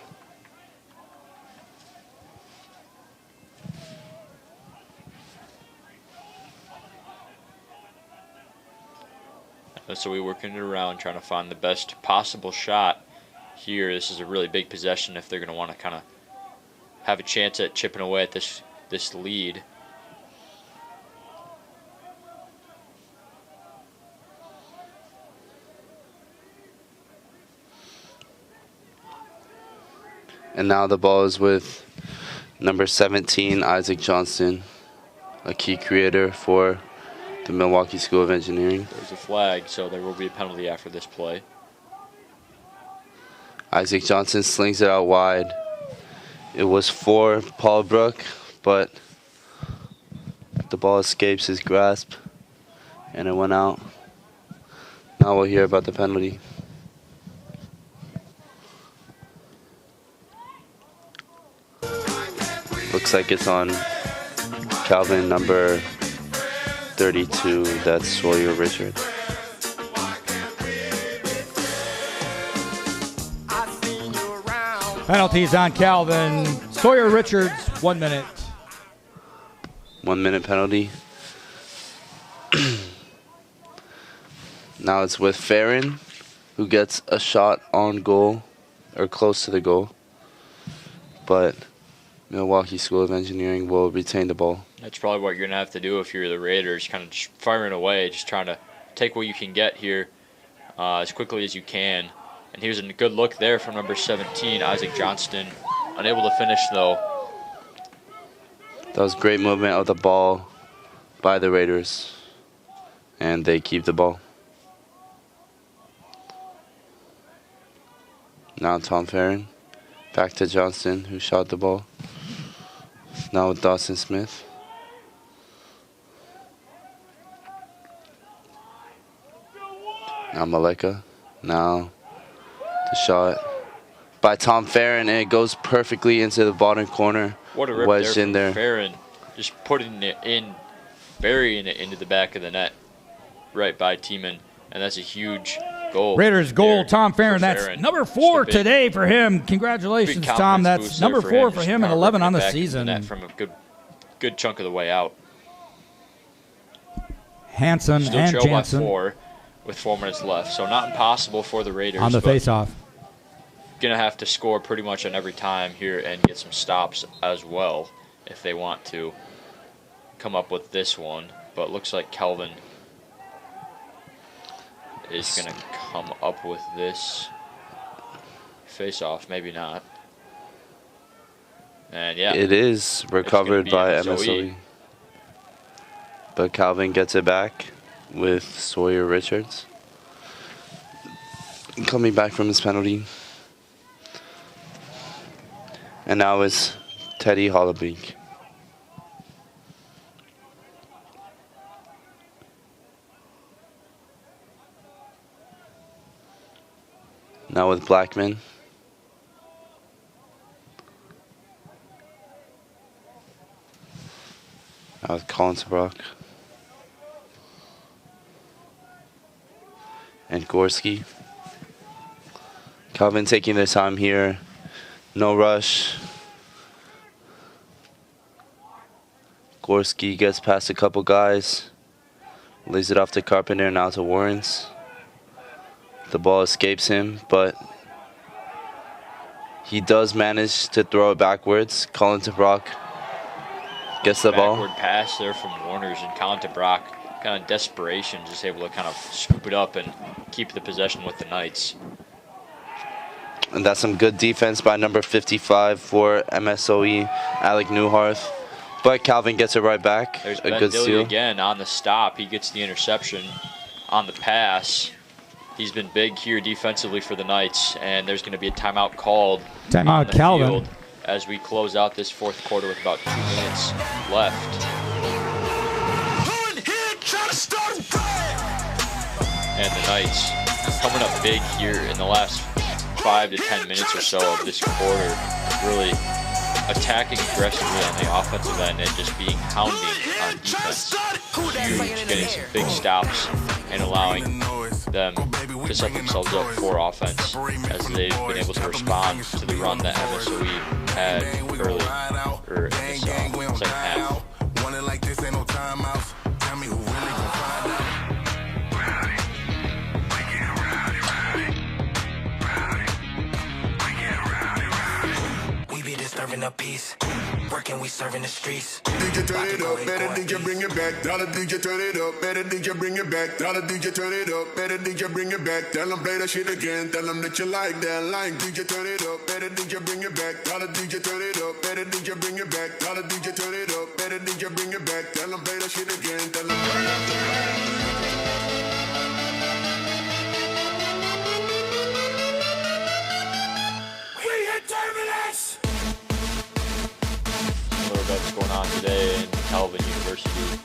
So we're working it around, trying to find the best possible shot here. This is a really big possession if they're going to want to kind of have a chance at chipping away at this lead. And now the ball is with number 17, Isaac Johnston, a key creator for the Milwaukee School of Engineering. There's a flag, so there will be a penalty after this play. Isaac Johnson slings it out wide. It was for Paul Brook, but the ball escapes his grasp, and it went out. Now we'll hear about the penalty. Looks like it's on Calvin, number 32, that's Sawyer Richard. Penalties on Calvin. Sawyer Richards, 1 minute. 1 minute penalty. Now it's with Farron, who gets a shot on goal, or close to the goal. But Milwaukee School of Engineering will retain the ball. That's probably what you're going to have to do if you're the Raiders, kind of just firing away, just trying to take what you can get here as quickly as you can. And here's a good look there from number 17, Isaac Johnston. Unable to finish, though. That was great movement of the ball by the Raiders. And they keep the ball. Now Tom Farron. Back to Johnston, who shot the ball. Now with Dawson Smith. Now Maleka. Now the shot by Tom Farron, and it goes perfectly into the bottom corner. What a rip wedged there in from there. Farron, just putting it in, burying it into the back of the net, right by Tiemann, and that's a huge goal. Raiders goal, there Tom Farron. for That's number 4 today for him. Big Congratulations, confidence Tom. That's boost number there 4 for just him and power 11 on ripping it the back into season. net from a good chunk of the way out. Hanson Still and trail by Jansen 4 with 4 minutes left, so not impossible for the Raiders. on the but faceoff. Gonna have to score pretty much on every time here and get some stops as well if they want to come up with this one. But looks like Calvin is gonna come up with this face-off. Maybe not. And yeah, It is recovered be by MSOE. MSOE. But Calvin gets it back with Sawyer Richards. Coming back from his penalty. And now it's Teddy Hollowbeek. Now with Blackman. Now with Collinsbrook. And Gorski. Calvin taking their time here. No rush. Gorski gets past a couple guys. Lays it off to Carpenter, now to Warrens. The ball escapes him, but he does manage to throw it backwards. Colin Brock gets the ball. Backward pass there from Warners, and Colin Brock, kind of desperation, just able to kind of scoop it up and keep the possession with the Knights. And that's some good defense by number 55 for MSOE, Alec Newharth. But Calvin gets it right back. There's a Ben good Dilly steal. again on the stop. He gets the interception on the pass. He's been big here defensively for the Knights, and there's going to be a timeout called Timeout, on the Calvin. field as we close out this fourth quarter with about 2 minutes left. And the Knights coming up big here in the last 5 to 10 minutes or so of this quarter, really attacking aggressively on the offensive end and just being hounding on defense. Huge, getting some big stops and allowing them to set themselves up for offense as they've been able to respond to the run that MSOE had early or in this second half. Serving a piece, working, we serving the streets. DJ turn it up, better DJ bring it back. Dollar DJ turn it up, better DJ bring it back. Dollar DJ turn it up, better DJ bring it back. Tell them play that shit again, tell them that you like that line. DJ turn it up, better DJ bring it back. Dollar DJ turn it up, better DJ bring it back. Dollar DJ turn it up, better DJ bring it back. Tell them play that shit again, tell them turn it up. We hit turbulence! That's going on today in Calvin University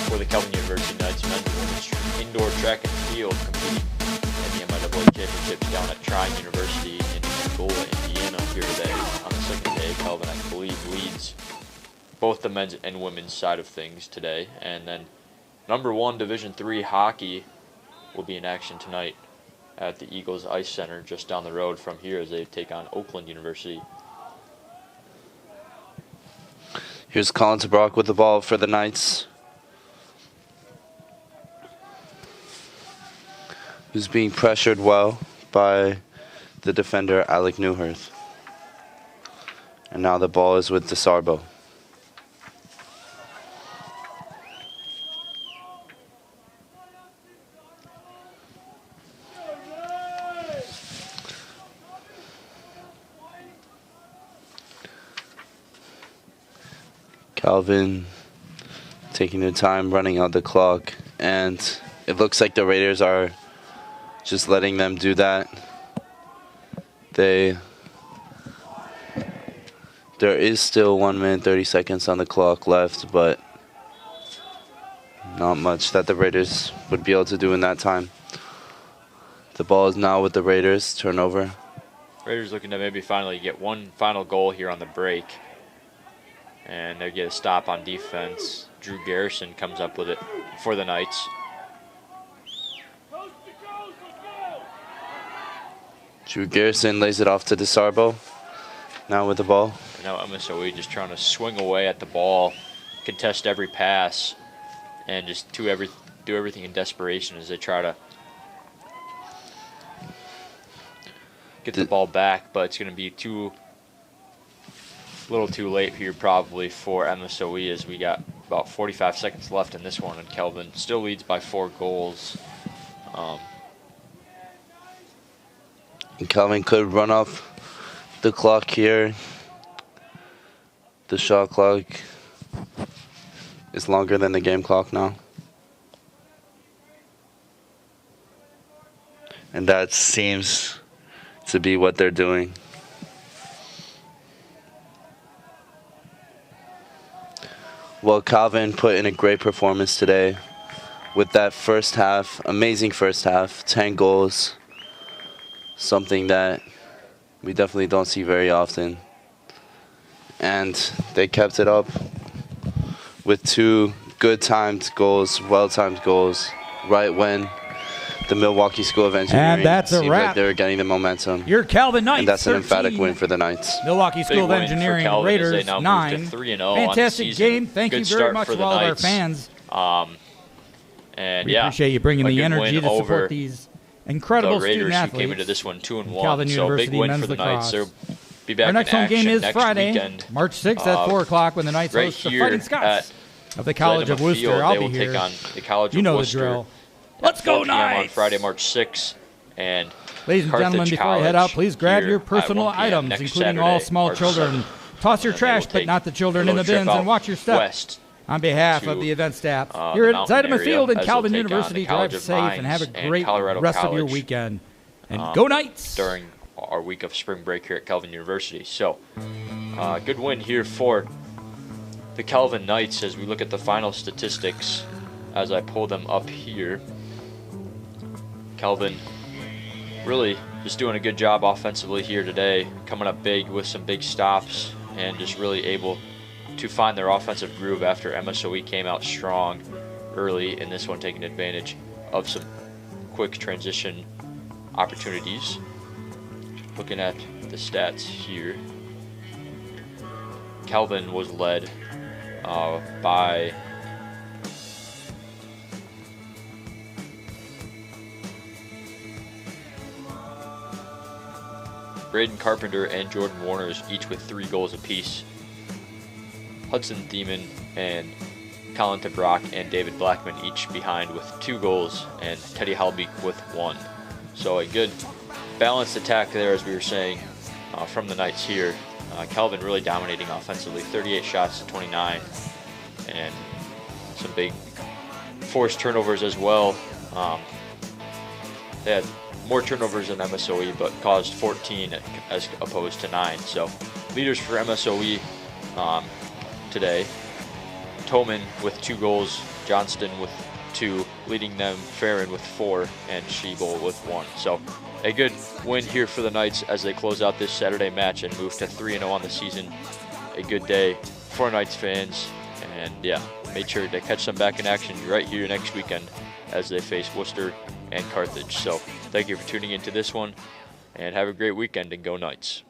for the Calvin University Knights men's and women's indoor track and field competing in the MIAA championships down at Trine University in Angola, Indiana here today. On the second day, Calvin, I believe, leads both the men's and women's side of things today. And then number 1 Division III hockey will be in action tonight at the Eagles Ice Center just down the road from here as they take on Oakland University. Here's Colin Brock with the ball for the Knights, who's being pressured well by the defender Alec Newhirth. And now the ball is with DeSarbo. Calvin taking their time running out the clock, and it looks like the Raiders are just letting them do that. There is still 1 minute 30 seconds on the clock left, but not much that the Raiders would be able to do in that time. The ball is now with the Raiders. Turnover. Raiders looking to maybe finally get one final goal here on the break. And they get a stop on defense. Drew Garrison comes up with it for the Knights. Drew Garrison lays it off to DeSarbo. Now with the ball. And now MSOE just trying to swing away at the ball, contest every pass, and just do everything in desperation as they try to get the ball back. But it's going to be a little too late here probably for MSOE as we got about 45 seconds left in this one, and Kelvin still leads by 4 goals. And Calvin could run off the clock here. The shot clock is longer than the game clock now. And that seems to be what they're doing. Well, Calvin put in a great performance today with that first half, amazing first half, 10 goals, something that we definitely don't see very often. And they kept it up with 2 good timed goals, well timed goals, right when the Milwaukee School of Engineering And that's a seemed wrap. like they were getting the momentum. Your Calvin Knights, And that's an 13. emphatic win for the Knights. Milwaukee Big School of win for Engineering Calvin as they Raiders, now move 9. to 3-0 on the Fantastic season. game. Thank Good you very start much for to the all of our Knights. fans. And We appreciate you bringing a the good energy win to over support these incredible the Raiders, student athletes. who came into this one 2-1. Calvin So University big win men's for the lacrosse. Knights. They'll be back Our next in home game action is next Friday, weekend. March 6th at 4 o'clock when the Knights right host the here Fighting Scots of the College of Pledema Worcester. Field, I'll they be will here. take on the College You of know the Worcester. drill. at Let's go 4 p.m. on Knights! Friday, March 6th. And Ladies and Carthage gentlemen, before I head out, College please grab here your at personal 1 p.m. items, next including Saturday, all small March children. 7th. Toss your And they will trash, but take not the children a in the little trip bins, and out watch your step. west On behalf to, of the event staff the here at mountain Zidema area Field and as Calvin they'll take on University, the College drive of safe and have a Mines and great Colorado rest of your College, weekend. And go Knights! during our week of spring break here at Calvin University. So, good win here for the Calvin Knights as we look at the final statistics as I pull them up here. Calvin really just doing a good job offensively here today, coming up big with some big stops and just really able to find their offensive groove after MSOE came out strong early in this one, taking advantage of some quick transition opportunities. Looking at the stats here, Calvin was led by Braden Carpenter and Jordan Warners, each with 3 goals apiece. Hudson Thiemann and Colin Tebrock and David Blackman each behind with 2 goals, and Teddy Halbeek with 1. So a good balanced attack there, as we were saying, from the Knights here. Calvin really dominating offensively, 38 shots to 29, and some big forced turnovers as well. They had more turnovers than MSOE, but caused 14 as opposed to 9. So leaders for MSOE today: Toman with 2 goals, Johnston with 2, leading them Farron with 4, and Schiebel with 1. So a good win here for the Knights as they close out this Saturday match and move to 3-0 on the season. A good day for Knights fans, and yeah, make sure to catch them back in action right here next weekend as they face Worcester and Carthage. So thank you for tuning into this one, and have a great weekend, and go Knights.